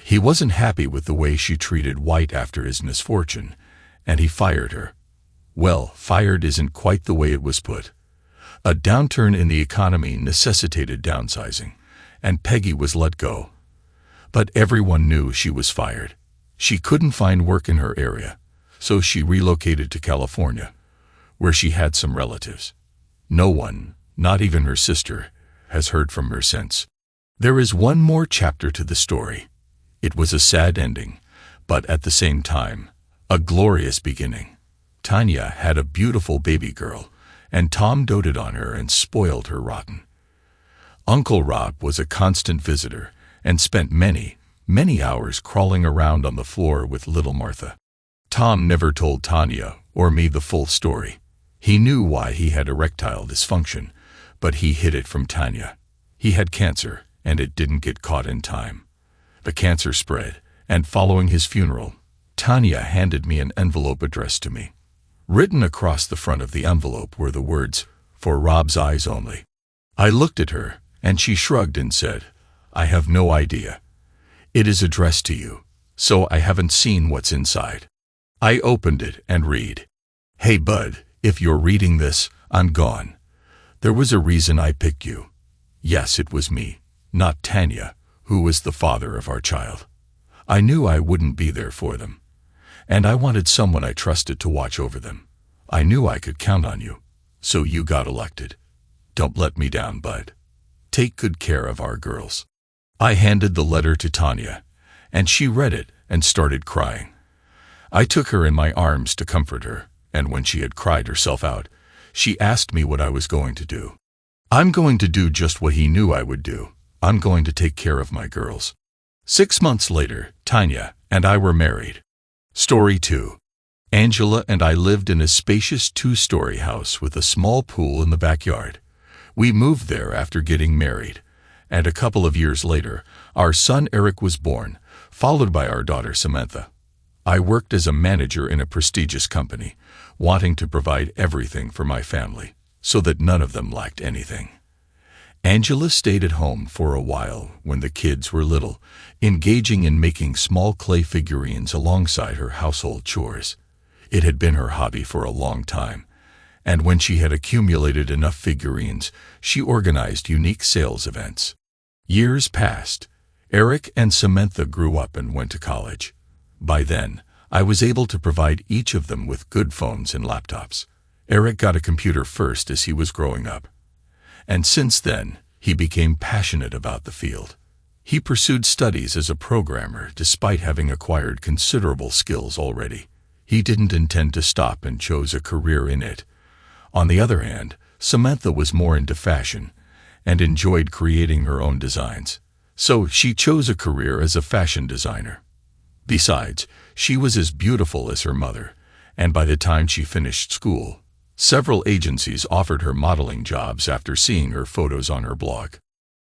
He wasn't happy with the way she treated White after his misfortune, and he fired her. Well, fired isn't quite the way it was put. A downturn in the economy necessitated downsizing, and Peggy was let go. But everyone knew she was fired. She couldn't find work in her area, so she relocated to California, where she had some relatives. No one, not even her sister, has heard from her since. There is one more chapter to the story. It was a sad ending, but at the same time, a glorious beginning. Tanya had a beautiful baby girl, and Tom doted on her and spoiled her rotten. Uncle Rob was a constant visitor and spent many, many hours crawling around on the floor with little Martha. Tom never told Tanya or me the full story. He knew why he had erectile dysfunction, but he hid it from Tanya. He had cancer, and it didn't get caught in time. The cancer spread, and following his funeral, Tanya handed me an envelope addressed to me. Written across the front of the envelope were the words, "For Rob's eyes only." I looked at her, and she shrugged and said, "I have no idea. It is addressed to you, so I haven't seen what's inside." I opened it and read, "Hey bud, if you're reading this, I'm gone. There was a reason I picked you. Yes, it was me, not Tanya, who was the father of our child. I knew I wouldn't be there for them, and I wanted someone I trusted to watch over them. I knew I could count on you, so you got elected. Don't let me down, bud. Take good care of our girls." I handed the letter to Tanya, and she read it and started crying. I took her in my arms to comfort her, and when she had cried herself out, she asked me what I was going to do. I'm going to do just what he knew I would do. I'm going to take care of my girls. 6 months later, Tanya and I were married. Story 2. Angela and I lived in a spacious 2-story house with a small pool in the backyard. We moved there after getting married, and a couple of years later, our son Eric was born, followed by our daughter Samantha. I worked as a manager in a prestigious company, wanting to provide everything for my family, so that none of them lacked anything. Angela stayed at home for a while when the kids were little, engaging in making small clay figurines alongside her household chores. It had been her hobby for a long time, and when she had accumulated enough figurines, she organized unique sales events. Years passed. Eric and Samantha grew up and went to college. By then, I was able to provide each of them with good phones and laptops. Eric got a computer first as he was growing up, and since then, he became passionate about the field. He pursued studies as a programmer despite having acquired considerable skills already. He didn't intend to stop and chose a career in it. On the other hand, Samantha was more into fashion and enjoyed creating her own designs, so she chose a career as a fashion designer. Besides, she was as beautiful as her mother, and by the time she finished school, several agencies offered her modeling jobs after seeing her photos on her blog.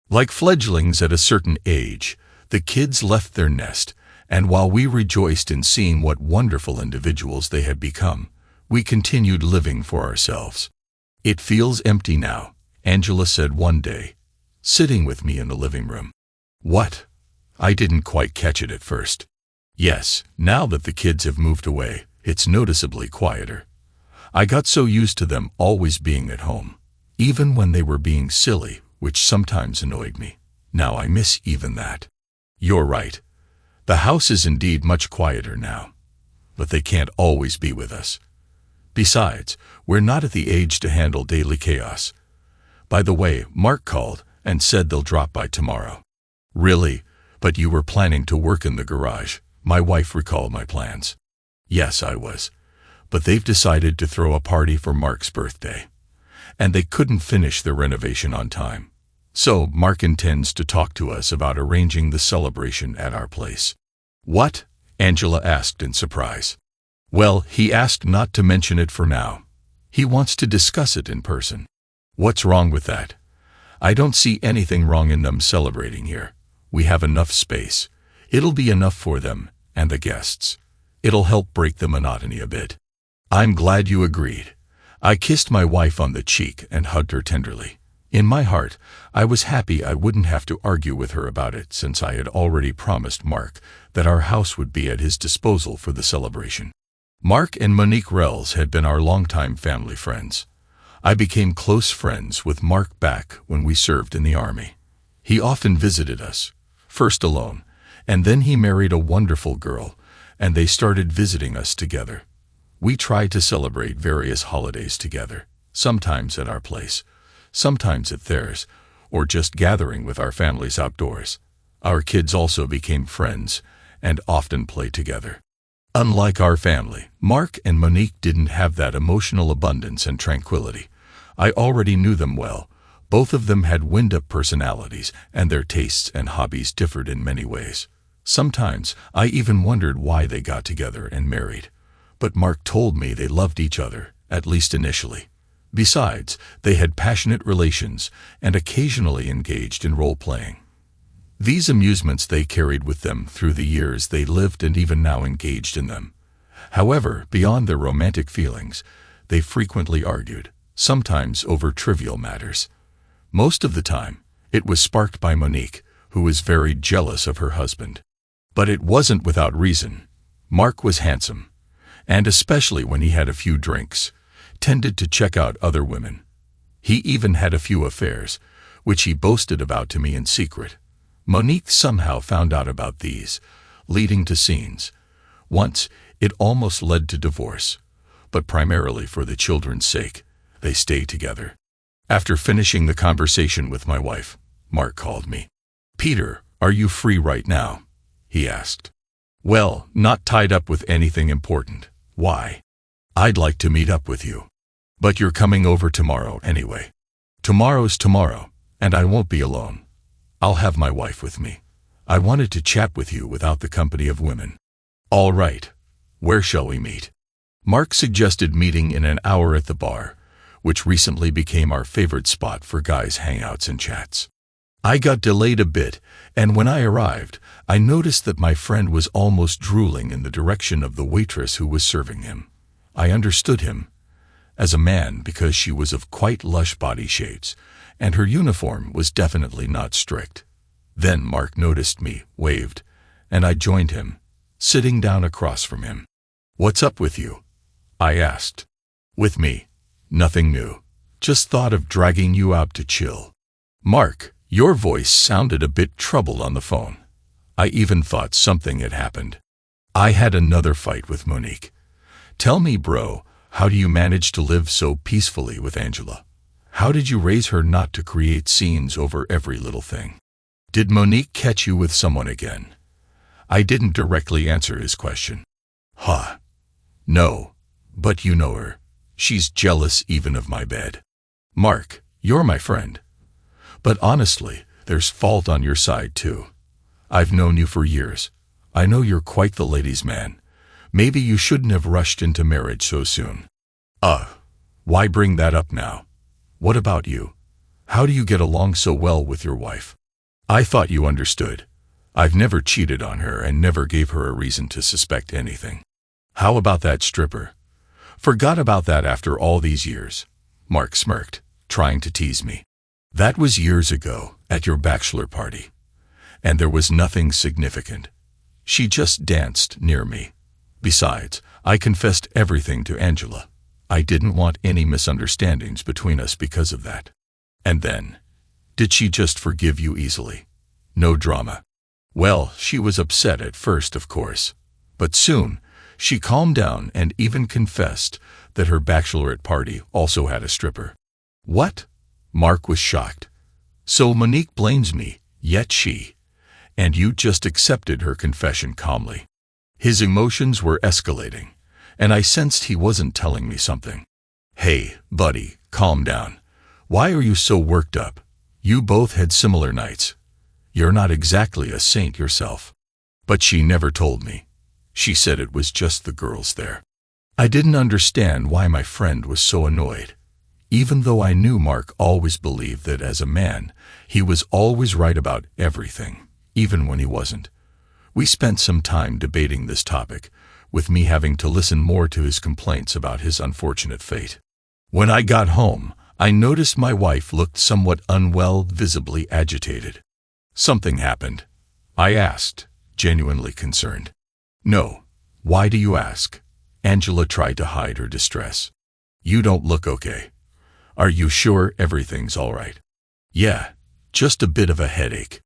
Like fledglings at a certain age, the kids left their nest, and while we rejoiced in seeing what wonderful individuals they had become, we continued living for ourselves. "It feels empty now," Angela said one day, sitting with me in the living room. "What?" I didn't quite catch it at first. "Yes, now that the kids have moved away, it's noticeably quieter. I got so used to them always being at home. even when they were being silly, which sometimes annoyed me. Now I miss even that. You're right. The house is indeed much quieter now. But they can't always be with us. Besides, we're not at the age to handle daily chaos. By the way, Mark called and said they'll drop by tomorrow. Really? But you were planning to work in the garage. My wife recalled my plans. Yes, I was. But they've decided to throw a party for Mark's birthday. And they couldn't finish the renovation on time. So Mark intends to talk to us about arranging the celebration at our place. What? Angela asked in surprise. Well, he asked not to mention it for now. He wants to discuss it in person. What's wrong with that? I don't see anything wrong in them celebrating here. We have enough space. It'll be enough for them and the guests. It'll help break the monotony a bit. I'm glad you agreed. I kissed my wife on the cheek and hugged her tenderly. In my heart, I was happy I wouldn't have to argue with her about it since I had already promised Mark that our house would be at his disposal for the celebration. Mark and Monique Rells had been our longtime family friends. I became close friends with Mark back when we served in the army. He often visited us, first alone, and then he married a wonderful girl, and they started visiting us together. We tried to celebrate various holidays together, sometimes at our place, sometimes at theirs, or just gathering with our families outdoors. Our kids also became friends and often played together. Unlike our family, Mark and Monique didn't have that emotional abundance and tranquility. I already knew them well. Both of them had wind-up personalities, and their tastes and hobbies differed in many ways. Sometimes I even wondered why they got together and married. But Mark told me they loved each other, at least initially. Besides, they had passionate relations and occasionally engaged in role-playing. These amusements they carried with them through the years they lived and even now engaged in them. However, beyond their romantic feelings, they frequently argued, sometimes over trivial matters. Most of the time, it was sparked by Monique, who was very jealous of her husband. But it wasn't without reason. Mark was handsome, and especially when he had a few drinks, tended to check out other women. He even had a few affairs, which he boasted about to me in secret. Monique somehow found out about these, leading to scenes. Once, it almost led to divorce, but primarily for the children's sake, they stayed together. After finishing the conversation with my wife, Mark called me. "Peter, are you free right now?" he asked. "Well, not tied up with anything important. Why?" "I'd like to meet up with you. But you're coming over tomorrow anyway." "Tomorrow's tomorrow, and I won't be alone. I'll have my wife with me. I wanted to chat with you without the company of women." "All right. Where shall we meet?" Mark suggested meeting in an hour at the bar, which recently became our favorite spot for guys' hangouts and chats. I got delayed a bit, and when I arrived, I noticed that my friend was almost drooling in the direction of the waitress who was serving him. I understood him as a man because she was of quite lush body shapes, and her uniform was definitely not strict. Then Mark noticed me, waved, and I joined him, sitting down across from him. "What's up with you?" I asked. "With me? Nothing new. Just thought of dragging you out to chill." "Mark, your voice sounded a bit troubled on the phone. I even thought something had happened." "I had another fight with Monique. Tell me, bro, how do you manage to live so peacefully with Angela? How did you raise her not to create scenes over every little thing? Did Monique catch you with someone again?" I didn't directly answer his question. "Huh. No, but you know her. She's jealous even of my bed." "Mark, you're my friend. But honestly, there's fault on your side too. I've known you for years. I know you're quite the ladies' man. Maybe you shouldn't have rushed into marriage so soon." Why bring that up now? What about you? How do you get along so well with your wife? I thought you understood. I've never cheated on her and never gave her a reason to suspect anything. How about that stripper? Forgot about that after all these years. Mark smirked, trying to tease me. That was years ago, at your bachelor party. And there was nothing significant. She just danced near me. Besides, I confessed everything to Angela. I didn't want any misunderstandings between us because of that. And then, did she just forgive you easily? No drama. Well, she was upset at first, of course. But soon, she calmed down and even confessed that her bachelorette party also had a stripper. What? Mark was shocked. So Monique blames me, yet she. And you just accepted her confession calmly. His emotions were escalating, and I sensed he wasn't telling me something. Hey, buddy, calm down. Why are you so worked up? You both had similar nights. You're not exactly a saint yourself. But she never told me. She said it was just the girls there. I didn't understand why my friend was so annoyed. Even though I knew Mark always believed that as a man, he was always right about everything, even when he wasn't. We spent some time debating this topic, with me having to listen more to his complaints about his unfortunate fate. When I got home, I noticed my wife looked somewhat unwell, visibly agitated. Something happened? I asked, genuinely concerned. No. Why do you ask? Angela tried to hide her distress. You don't look okay. Are you sure everything's all right? Yeah, just a bit of a headache.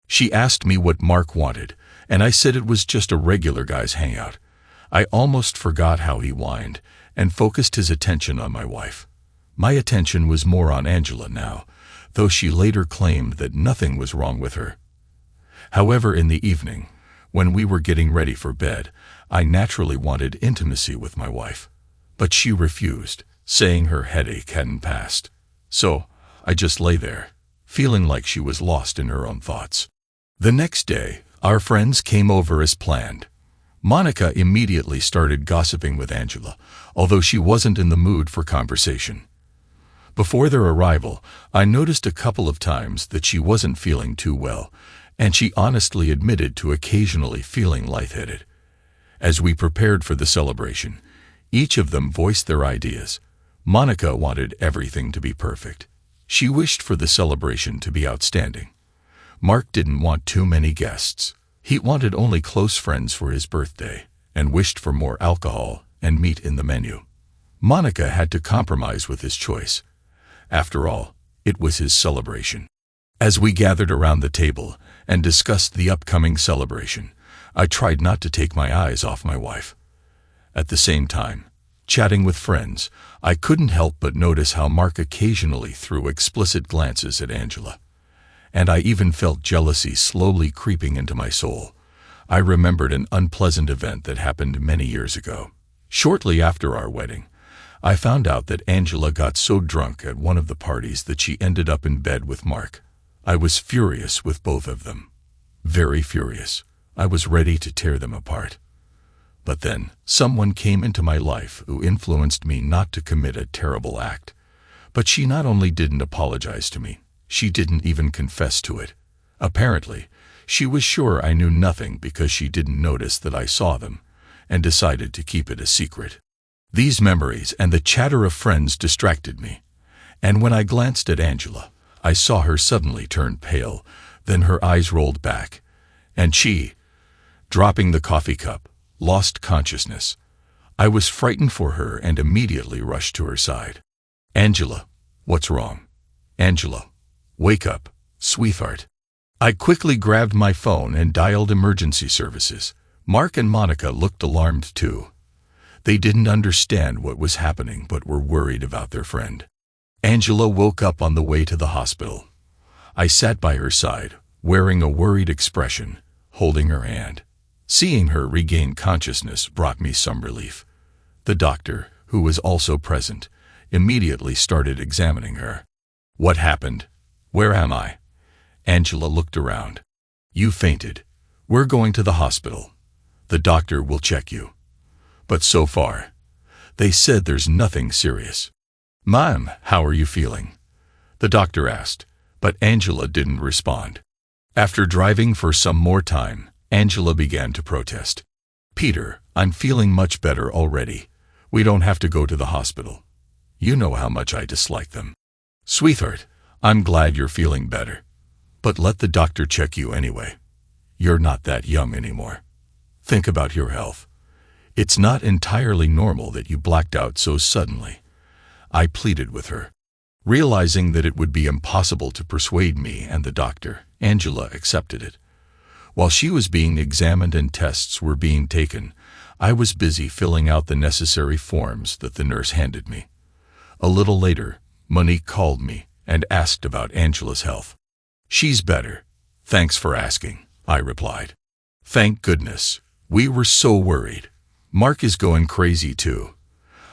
She asked me what Mark wanted, and I said it was just a regular guy's hangout. I almost forgot how he whined and focused his attention on my wife. My attention was more on Angela now, though she later claimed that nothing was wrong with her. However, in the evening, when we were getting ready for bed, I naturally wanted intimacy with my wife. But she refused, saying her headache hadn't passed. So, I just lay there, feeling like she was lost in her own thoughts. The next day, our friends came over as planned. Monica immediately started gossiping with Angela, although she wasn't in the mood for conversation. Before their arrival, I noticed a couple of times that she wasn't feeling too well, and she honestly admitted to occasionally feeling lightheaded. As we prepared for the celebration, each of them voiced their ideas. Monica wanted everything to be perfect. She wished for the celebration to be outstanding. Mark didn't want too many guests. He wanted only close friends for his birthday, and wished for more alcohol and meat in the menu. Monica had to compromise with his choice. After all, it was his celebration. As we gathered around the table and discussed the upcoming celebration, I tried not to take my eyes off my wife. At the same time, chatting with friends, I couldn't help but notice how Mark occasionally threw explicit glances at Angela. And I even felt jealousy slowly creeping into my soul. I remembered an unpleasant event that happened many years ago. Shortly after our wedding, I found out that Angela got so drunk at one of the parties that she ended up in bed with Mark. I was furious with both of them. Very furious. I was ready to tear them apart. But then, someone came into my life who influenced me not to commit a terrible act. But she not only didn't apologize to me, she didn't even confess to it. Apparently, she was sure I knew nothing because she didn't notice that I saw them, and decided to keep it a secret. These memories and the chatter of friends distracted me, and when I glanced at Angela, I saw her suddenly turn pale, then her eyes rolled back, and she, dropping the coffee cup, lost consciousness. I was frightened for her and immediately rushed to her side. Angela, what's wrong? Angela, wake up, sweetheart. I quickly grabbed my phone and dialed emergency services. Mark and Monica looked alarmed too. They didn't understand what was happening but were worried about their friend. Angela woke up on the way to the hospital. I sat by her side, wearing a worried expression, holding her hand. Seeing her regain consciousness brought me some relief. The doctor, who was also present, immediately started examining her. What happened? Where am I? Angela looked around. You fainted. We're going to the hospital. The doctor will check you. But so far, they said there's nothing serious. Ma'am, how are you feeling? The doctor asked, but Angela didn't respond. After driving for some more time, Angela began to protest. Peter, I'm feeling much better already. We don't have to go to the hospital. You know how much I dislike them. Sweetheart, I'm glad you're feeling better. But let the doctor check you anyway. You're not that young anymore. Think about your health. It's not entirely normal that you blacked out so suddenly. I pleaded with her. Realizing that it would be impossible to persuade me and the doctor, Angela accepted it. While she was being examined and tests were being taken, I was busy filling out the necessary forms that the nurse handed me. A little later, Monique called me and asked about Angela's health. "She's better. Thanks for asking," I replied. "Thank goodness. We were so worried. Mark is going crazy too.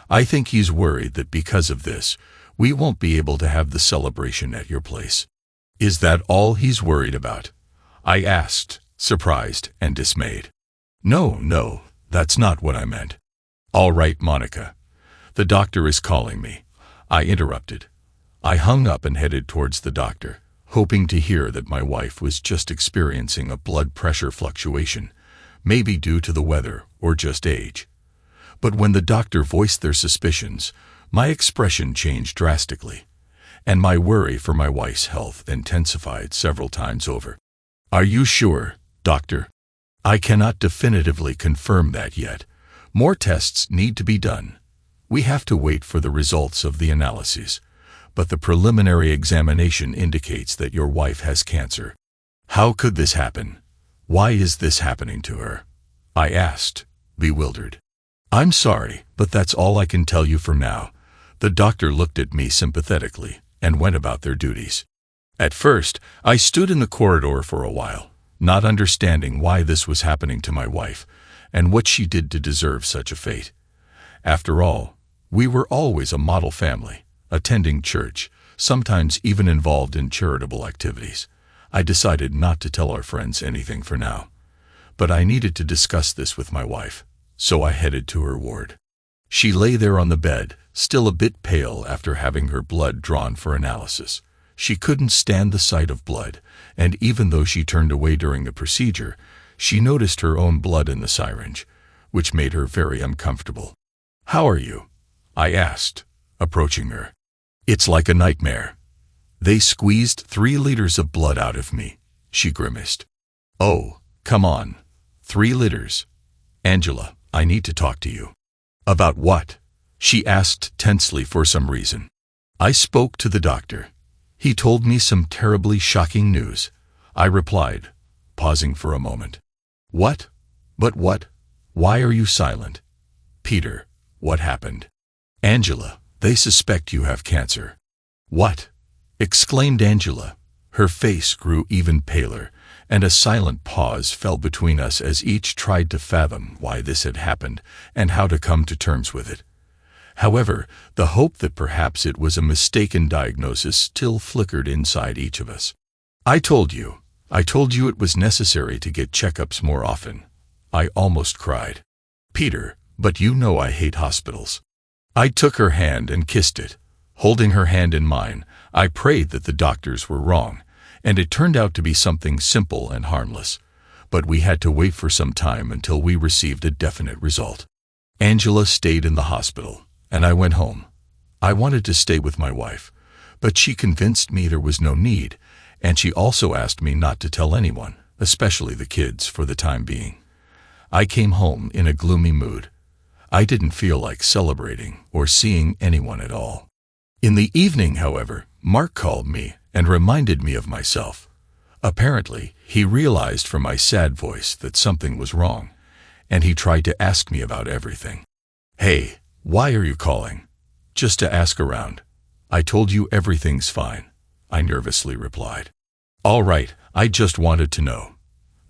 I think he's worried that because of this, we won't be able to have the celebration at your place." "Is that all he's worried about?" I asked, surprised and dismayed. No, that's not what I meant." "All right, Monica. The doctor is calling me," I interrupted. I hung up and headed towards the doctor, hoping to hear that my wife was just experiencing a blood pressure fluctuation, maybe due to the weather or just age. But when the doctor voiced their suspicions, my expression changed drastically, and my worry for my wife's health intensified several times over. "Are you sure, doctor?" "I cannot definitively confirm that yet. More tests need to be done. We have to wait for the results of the analyses, but the preliminary examination indicates that your wife has cancer." "How could this happen? Why is this happening to her?" I asked, bewildered. "I'm sorry, but that's all I can tell you for now." The doctor looked at me sympathetically and went about their duties. At first, I stood in the corridor for a while, not understanding why this was happening to my wife and what she did to deserve such a fate. After all, we were always a model family, attending church, sometimes even involved in charitable activities. I decided not to tell our friends anything for now, but I needed to discuss this with my wife, so I headed to her ward. She lay there on the bed, still a bit pale after having her blood drawn for analysis. She couldn't stand the sight of blood, and even though she turned away during the procedure, she noticed her own blood in the syringe, which made her very uncomfortable. "How are you?" I asked, approaching her. "It's like a nightmare. They squeezed 3 liters of blood out of me," she grimaced. "Oh, come on. 3 liters. Angela, I need to talk to you." "About what?" she asked tensely for some reason. I spoke to the doctor. He told me some terribly shocking news, I replied, pausing for a moment. "What? But what? Why are you silent?" "Peter, what happened?" "Angela, they suspect you have cancer." "What?" exclaimed Angela. Her face grew even paler, and a silent pause fell between us as each tried to fathom why this had happened and how to come to terms with it. However, the hope that perhaps it was a mistaken diagnosis still flickered inside each of us. I told you it was necessary to get checkups more often," I almost cried. "Peter, but you know I hate hospitals." I took her hand and kissed it. Holding her hand in mine, I prayed that the doctors were wrong, and it turned out to be something simple and harmless. But we had to wait for some time until we received a definite result. Angela stayed in the hospital, and I went home. I wanted to stay with my wife, but she convinced me there was no need, and she also asked me not to tell anyone, especially the kids, for the time being. I came home in a gloomy mood. I didn't feel like celebrating or seeing anyone at all. In the evening, however, Mark called me and reminded me of myself. Apparently, he realized from my sad voice that something was wrong, and he tried to ask me about everything. "Hey, why are you calling?" "Just to ask around. I told you everything's fine," I nervously replied. "All right, I just wanted to know.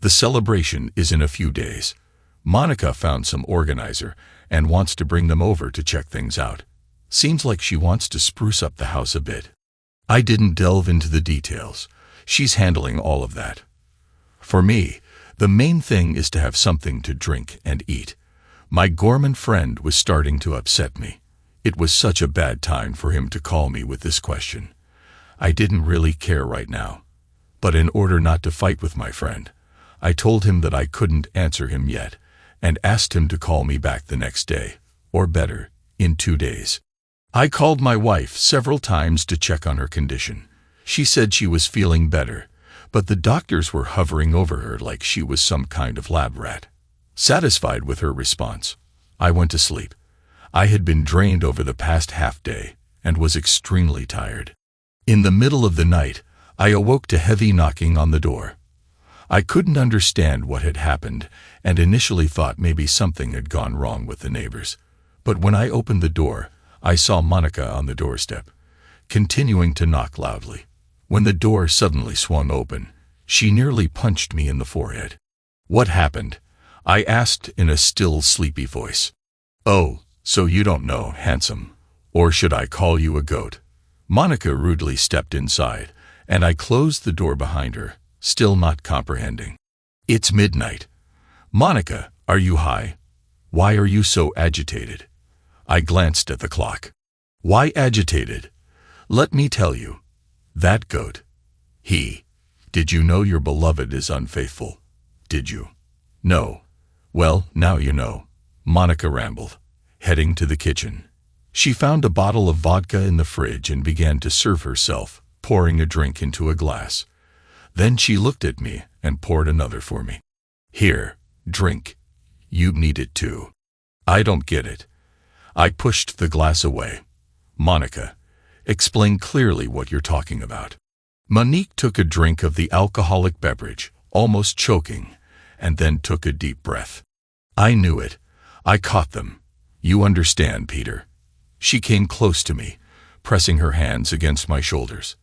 The celebration is in a few days. Monica found some organizer and wants to bring them over to check things out. Seems like she wants to spruce up the house a bit." I didn't delve into the details. She's handling all of that. For me, the main thing is to have something to drink and eat. My gourmand friend was starting to upset me. It was such a bad time for him to call me with this question. I didn't really care right now. But in order not to fight with my friend, I told him that I couldn't answer him yet, and asked him to call me back the next day, or better, in 2 days. I called my wife several times to check on her condition. She said she was feeling better, but the doctors were hovering over her like she was some kind of lab rat. Satisfied with her response, I went to sleep. I had been drained over the past half day and was extremely tired. In the middle of the night, I awoke to heavy knocking on the door. I couldn't understand what had happened and initially thought maybe something had gone wrong with the neighbors. But when I opened the door, I saw Monica on the doorstep, continuing to knock loudly. When the door suddenly swung open, she nearly punched me in the forehead. "What happened?" I asked in a still sleepy voice. "Oh, so you don't know, handsome. Or should I call you a goat?" Monica rudely stepped inside, and I closed the door behind her, still not comprehending. "It's midnight. Monica, are you high? Why are you so agitated?" I glanced at the clock. "Why agitated? Let me tell you. That goat. Did you know your beloved is unfaithful? Did you? No. Well, now you know," Monica rambled, heading to the kitchen. She found a bottle of vodka in the fridge and began to serve herself, pouring a drink into a glass. Then she looked at me and poured another for me. "Here, drink. You need it too." "I don't get it." I pushed the glass away. "Monica, explain clearly what you're talking about." Monique took a drink of the alcoholic beverage, almost choking, and then took a deep breath. "I knew it. I caught them. You understand, Peter." She came close to me, pressing her hands against my shoulders.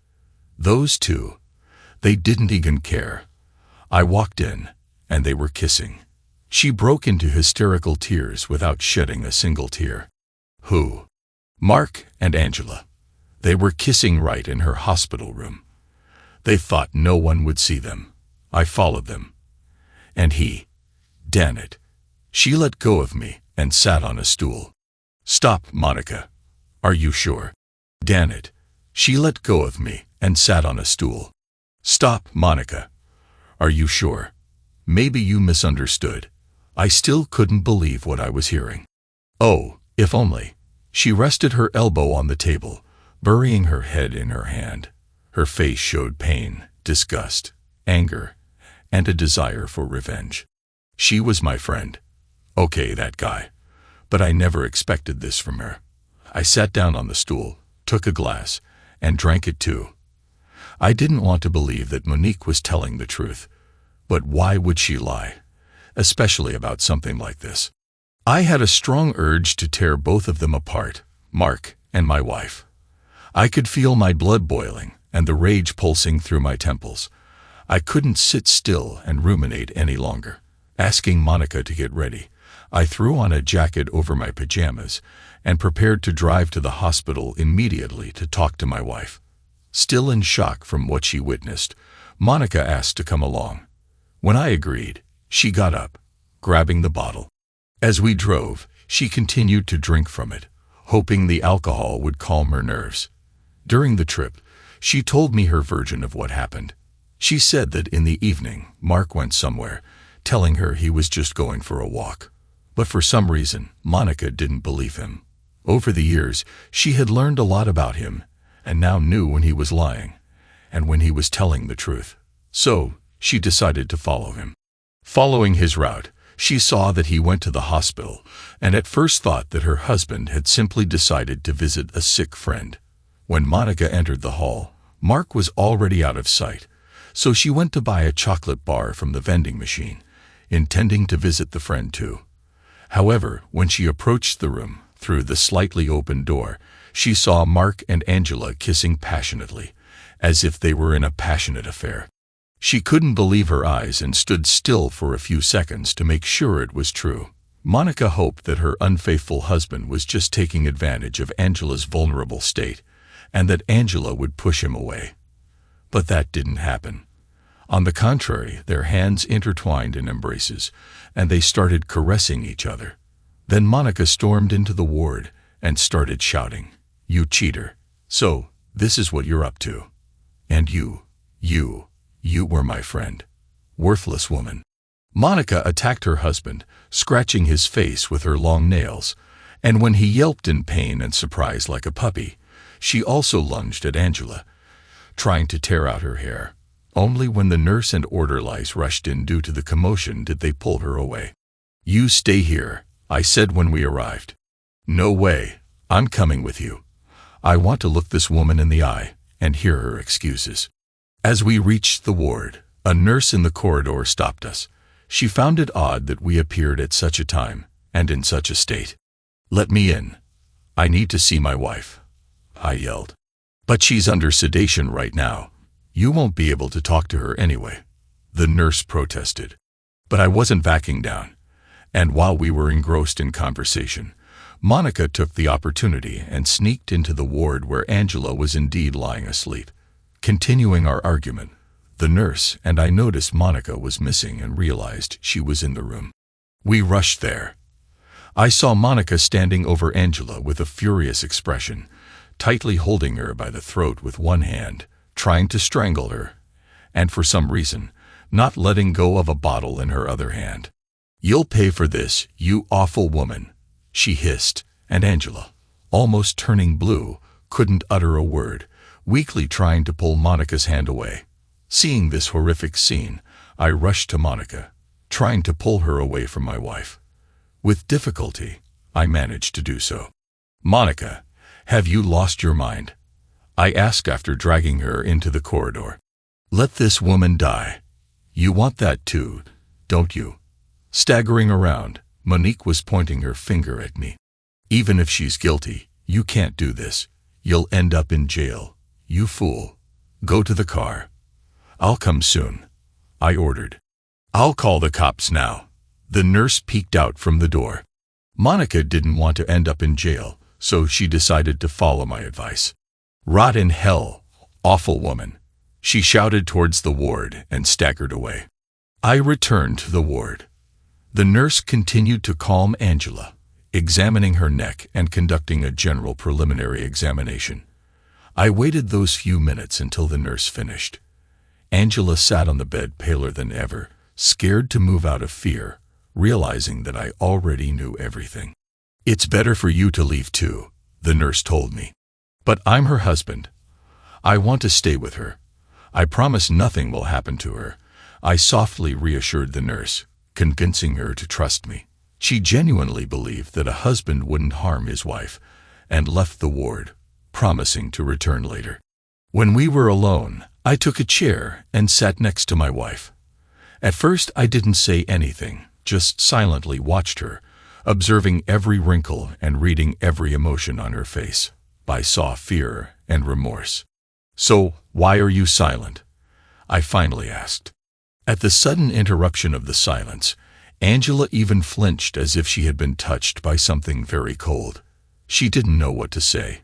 "Those two, they didn't even care. I walked in, and they were kissing." She broke into hysterical tears without shedding a single tear. "Who?" "Mark and Angela. They were kissing right in her hospital room. They thought no one would see them. I followed them. And damn it." She let go of me and sat on a stool. "Stop, Monica. Are you sure?" "Damn it." She let go of me and sat on a stool. "Stop, Monica. Are you sure?" Maybe you misunderstood. I still couldn't believe what I was hearing. "Oh, if only." She rested her elbow on the table, burying her head in her hand. Her face showed pain, disgust, anger, and a desire for revenge. She was my friend. Okay, that guy. But I never expected this from her. I sat down on the stool, took a glass, and drank it too. I didn't want to believe that Monique was telling the truth. But why would she lie? Especially about something like this. I had a strong urge to tear both of them apart, Mark and my wife. I could feel my blood boiling and the rage pulsing through my temples. I couldn't sit still and ruminate any longer. Asking Monica to get ready, I threw on a jacket over my pajamas and prepared to drive to the hospital immediately to talk to my wife. Still in shock from what she witnessed, Monica asked to come along. When I agreed, she got up, grabbing the bottle. As we drove, she continued to drink from it, hoping the alcohol would calm her nerves. During the trip, she told me her version of what happened. She said that in the evening, Mark went somewhere, telling her he was just going for a walk. But for some reason, Monica didn't believe him. Over the years, she had learned a lot about him, and now knew when he was lying, and when he was telling the truth. So, she decided to follow him. Following his route, she saw that he went to the hospital, and at first thought that her husband had simply decided to visit a sick friend. When Monica entered the hall, Mark was already out of sight, so she went to buy a chocolate bar from the vending machine, intending to visit the friend too. However, when she approached the room, through the slightly open door, she saw Mark and Angela kissing passionately, as if they were in a passionate affair. She couldn't believe her eyes and stood still for a few seconds to make sure it was true. Monica hoped that her unfaithful husband was just taking advantage of Angela's vulnerable state, and that Angela would push him away. But that didn't happen. On the contrary, their hands intertwined in embraces, and they started caressing each other. Then Monica stormed into the ward and started shouting, "You cheater! So, this is what you're up to. And you were my friend. Worthless woman." Monica attacked her husband, scratching his face with her long nails, and when he yelped in pain and surprise like a puppy, she also lunged at Angela, trying to tear out her hair. Only when the nurse and orderlies rushed in due to the commotion did they pull her away. "You stay here. I said when we arrived. No way, I'm coming with you. I want to look this woman in the eye and hear her excuses. As we reached the ward, a nurse in the corridor stopped us. She found it odd that we appeared at such a time and in such a state. Let me in. I need to see my wife, I yelled. But she's under sedation right now. You won't be able to talk to her anyway, the nurse protested. But I wasn't backing down. And while we were engrossed in conversation, Monica took the opportunity and sneaked into the ward where Angela was indeed lying asleep. Continuing our argument, the nurse and I noticed Monica was missing and realized she was in the room. We rushed there. I saw Monica standing over Angela with a furious expression, tightly holding her by the throat with one hand, trying to strangle her, and for some reason, not letting go of a bottle in her other hand. You'll pay for this, you awful woman, she hissed, and Angela, almost turning blue, couldn't utter a word, weakly trying to pull Monica's hand away. Seeing this horrific scene, I rushed to Monica, trying to pull her away from my wife. With difficulty, I managed to do so. Monica, have you lost your mind? I asked after dragging her into the corridor. Let this woman die. You want that too, don't you? Staggering around, Monique was pointing her finger at me. Even if she's guilty, you can't do this. You'll end up in jail. You fool. Go to the car. I'll come soon, I ordered. I'll call the cops now. The nurse peeked out from the door. Monica didn't want to end up in jail, so she decided to follow my advice. Rot in hell, awful woman, she shouted towards the ward and staggered away. I returned to the ward. The nurse continued to calm Angela, examining her neck and conducting a general preliminary examination. I waited those few minutes until the nurse finished. Angela sat on the bed paler than ever, scared to move out of fear, realizing that I already knew everything. It's better for you to leave too, the nurse told me. But I'm her husband. I want to stay with her. I promise nothing will happen to her, I softly reassured the nurse, convincing her to trust me. She genuinely believed that a husband wouldn't harm his wife, and left the ward, promising to return later. When we were alone, I took a chair and sat next to my wife. At first I didn't say anything, just silently watched her, observing every wrinkle and reading every emotion on her face. I saw fear and remorse. So, why are you silent? I finally asked. At the sudden interruption of the silence, Angela even flinched as if she had been touched by something very cold. She didn't know what to say.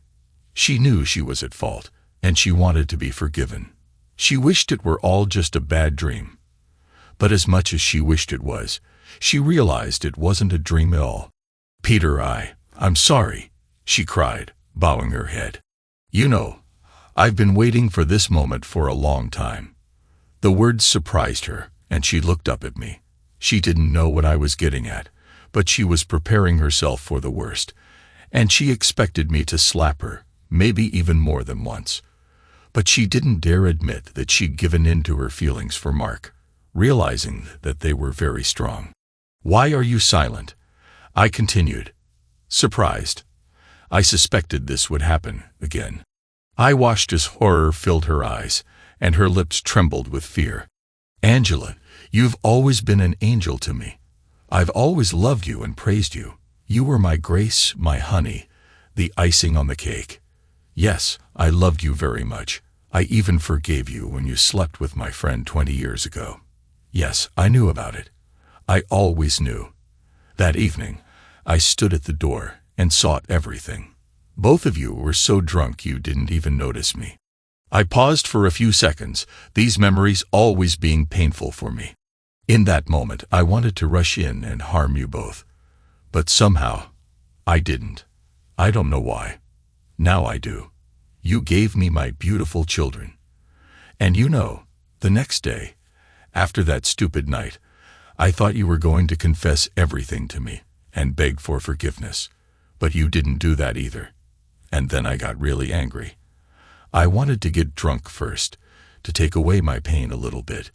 She knew she was at fault, and she wanted to be forgiven. She wished it were all just a bad dream. But as much as she wished it was, she realized it wasn't a dream at all. Peter, I'm sorry, she cried, bowing her head. You know, I've been waiting for this moment for a long time. The words surprised her, and she looked up at me. She didn't know what I was getting at, but she was preparing herself for the worst, and she expected me to slap her, maybe even more than once. But she didn't dare admit that she'd given in to her feelings for Mark, realizing that they were very strong. Why are you silent? I continued, surprised. I suspected this would happen again. I watched as horror filled her eyes, and her lips trembled with fear. Angela, you've always been an angel to me. I've always loved you and praised you. You were my grace, my honey, the icing on the cake. Yes, I loved you very much. I even forgave you when you slept with my friend 20 years ago. Yes, I knew about it. I always knew. That evening, I stood at the door and saw everything. Both of you were so drunk you didn't even notice me. I paused for a few seconds, these memories always being painful for me. In that moment, I wanted to rush in and harm you both. But somehow, I didn't. I don't know why. Now I do. You gave me my beautiful children. And you know, the next day, after that stupid night, I thought you were going to confess everything to me and beg for forgiveness. But you didn't do that either. And then I got really angry. I wanted to get drunk first, to take away my pain a little bit,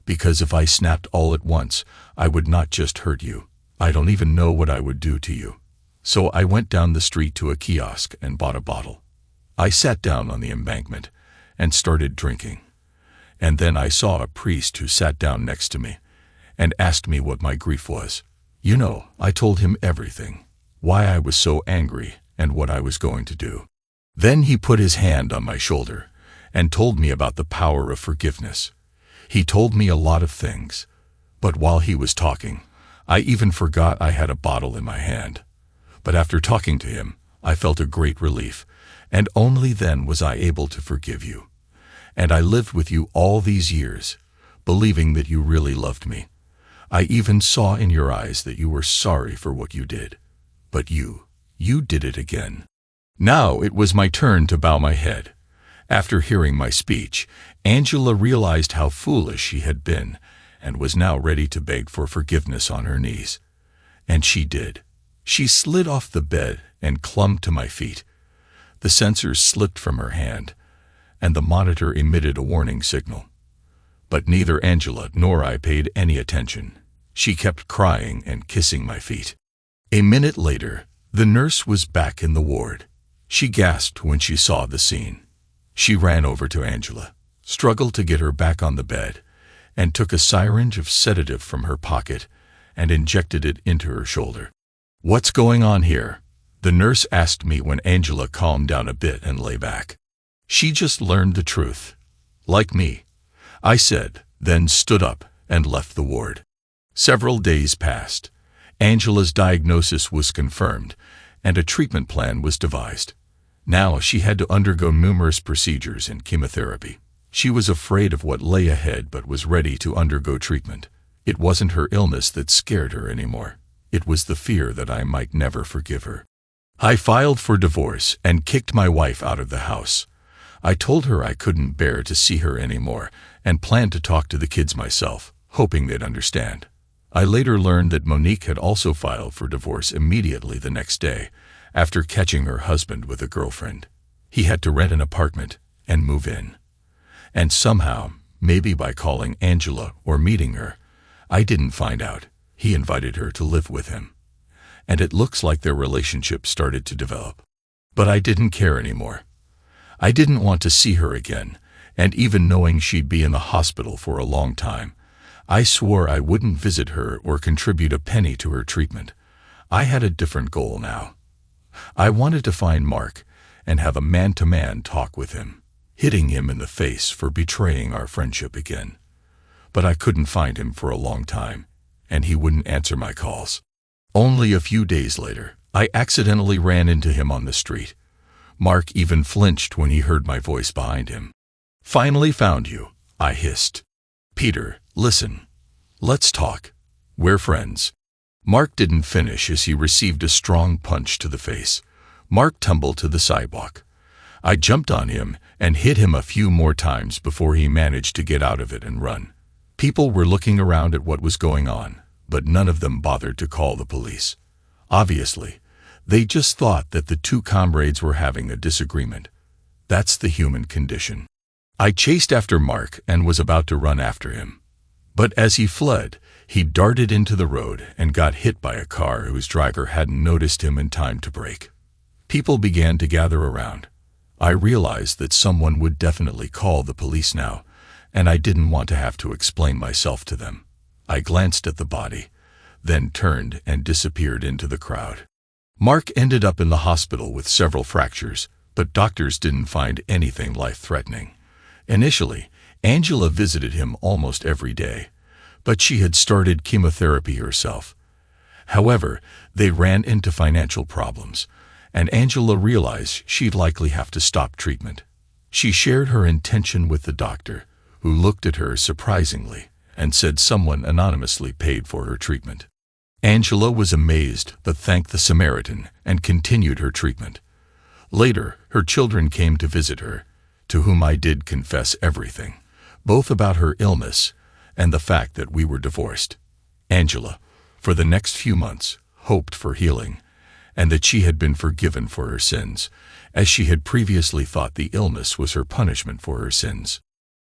because if I snapped all at once, I would not just hurt you, I don't even know what I would do to you." So I went down the street to a kiosk and bought a bottle. I sat down on the embankment and started drinking. And then I saw a priest who sat down next to me and asked me what my grief was. I told him everything, why I was so angry and what I was going to do. Then he put his hand on my shoulder and told me about the power of forgiveness. He told me a lot of things, but while he was talking, I even forgot I had a bottle in my hand. But after talking to him, I felt a great relief, and only then was I able to forgive you. And I lived with you all these years, believing that you really loved me. I even saw in your eyes that you were sorry for what you did. But you did it again. Now it was my turn to bow my head. After hearing my speech, Angela realized how foolish she had been and was now ready to beg for forgiveness on her knees. And she did. She slid off the bed and clung to my feet. The sensors slipped from her hand, and the monitor emitted a warning signal. But neither Angela nor I paid any attention. She kept crying and kissing my feet. A minute later, the nurse was back in the ward. She gasped when she saw the scene. She ran over to Angela, struggled to get her back on the bed, and took a syringe of sedative from her pocket and injected it into her shoulder. "What's going on here?" the nurse asked me when Angela calmed down a bit and lay back. "She just learned the truth. Like me," I said, then stood up and left the ward. Several days passed. Angela's diagnosis was confirmed, and a treatment plan was devised. Now she had to undergo numerous procedures and chemotherapy. She was afraid of what lay ahead but was ready to undergo treatment. It wasn't her illness that scared her anymore. It was the fear that I might never forgive her. I filed for divorce and kicked my wife out of the house. I told her I couldn't bear to see her anymore and planned to talk to the kids myself, hoping they'd understand. I later learned that Monique had also filed for divorce immediately the next day, after catching her husband with a girlfriend. He had to rent an apartment and move in. And somehow, maybe by calling Angela or meeting her, I didn't find out, he invited her to live with him. And it looks like their relationship started to develop. But I didn't care anymore. I didn't want to see her again, and even knowing she'd be in the hospital for a long time, I swore I wouldn't visit her or contribute a penny to her treatment. I had a different goal now. I wanted to find Mark and have a man-to-man talk with him, hitting him in the face for betraying our friendship again. But I couldn't find him for a long time, and he wouldn't answer my calls. Only a few days later, I accidentally ran into him on the street. Mark even flinched when he heard my voice behind him. "Finally found you," I hissed. "Peter, listen. Let's talk. We're friends." Mark didn't finish as he received a strong punch to the face. Mark tumbled to the sidewalk. I jumped on him and hit him a few more times before he managed to get out of it and run. People were looking around at what was going on, but none of them bothered to call the police. Obviously, they just thought that the two comrades were having a disagreement. That's the human condition. I chased after Mark and was about to run after him. But as he fled, he darted into the road and got hit by a car whose driver hadn't noticed him in time to brake. People began to gather around. I realized that someone would definitely call the police now, and I didn't want to have to explain myself to them. I glanced at the body, then turned and disappeared into the crowd. Mark ended up in the hospital with several fractures, but doctors didn't find anything life-threatening. Initially, Angela visited him almost every day, but she had started chemotherapy herself. However, they ran into financial problems, and Angela realized she'd likely have to stop treatment. She shared her intention with the doctor, who looked at her surprisingly and said someone anonymously paid for her treatment. Angela was amazed but thanked the Samaritan and continued her treatment. Later, her children came to visit her, to whom I did confess everything, both about her illness and the fact that we were divorced. Angela, for the next few months, hoped for healing, and that she had been forgiven for her sins, as she had previously thought the illness was her punishment for her sins.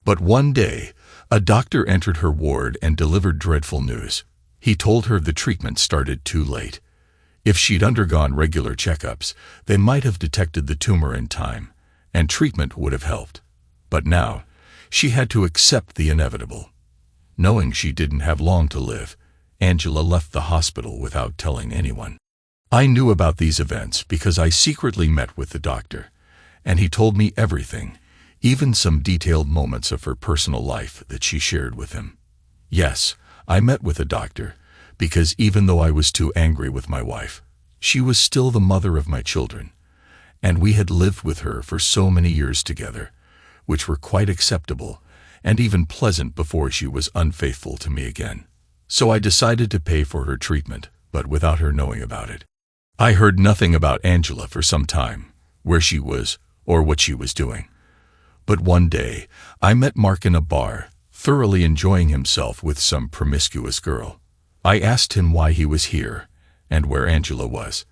But one day, a doctor entered her ward and delivered dreadful news. He told her the treatment started too late. If she'd undergone regular checkups, they might have detected the tumor in time, and treatment would have helped. But now, she had to accept the inevitable. Knowing she didn't have long to live, Angela left the hospital without telling anyone. I knew about these events because I secretly met with the doctor, and he told me everything, even some detailed moments of her personal life that she shared with him. Yes, I met with a doctor, because even though I was too angry with my wife, she was still the mother of my children, and we had lived with her for so many years together, which were quite acceptable and even pleasant before she was unfaithful to me again. So I decided to pay for her treatment, but without her knowing about it. I heard nothing about Angela for some time, where she was or what she was doing. But one day, I met Mark in a bar, thoroughly enjoying himself with some promiscuous girl. I asked him why he was here and where Angela was.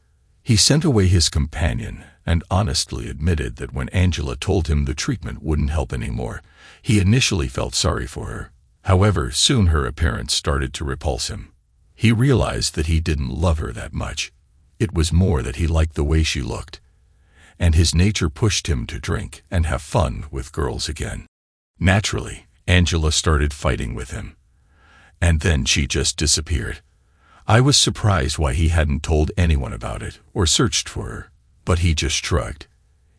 He sent away his companion and honestly admitted that when Angela told him the treatment wouldn't help anymore, he initially felt sorry for her. However, soon her appearance started to repulse him. He realized that he didn't love her that much. It was more that he liked the way she looked, and his nature pushed him to drink and have fun with girls again. Naturally, Angela started fighting with him, and then she just disappeared. I was surprised why he hadn't told anyone about it or searched for her, but he just shrugged.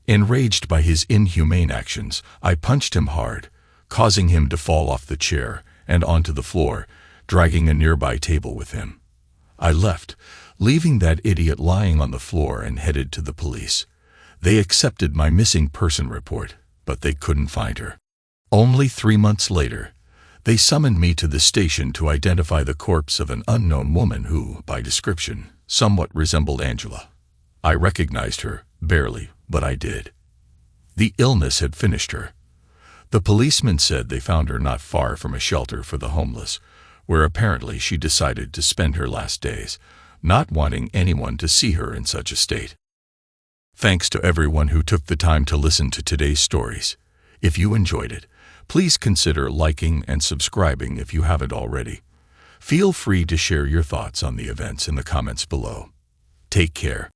Enraged by his inhumane actions, I punched him hard, causing him to fall off the chair and onto the floor, dragging a nearby table with him. I left, leaving that idiot lying on the floor, and headed to the police. They accepted my missing person report, but they couldn't find her. Only 3 months later, they summoned me to the station to identify the corpse of an unknown woman who, by description, somewhat resembled Angela. I recognized her, barely, but I did. The illness had finished her. The policeman said they found her not far from a shelter for the homeless, where apparently she decided to spend her last days, not wanting anyone to see her in such a state. Thanks to everyone who took the time to listen to today's stories. If you enjoyed it, please consider liking and subscribing if you haven't already. Feel free to share your thoughts on the events in the comments below. Take care.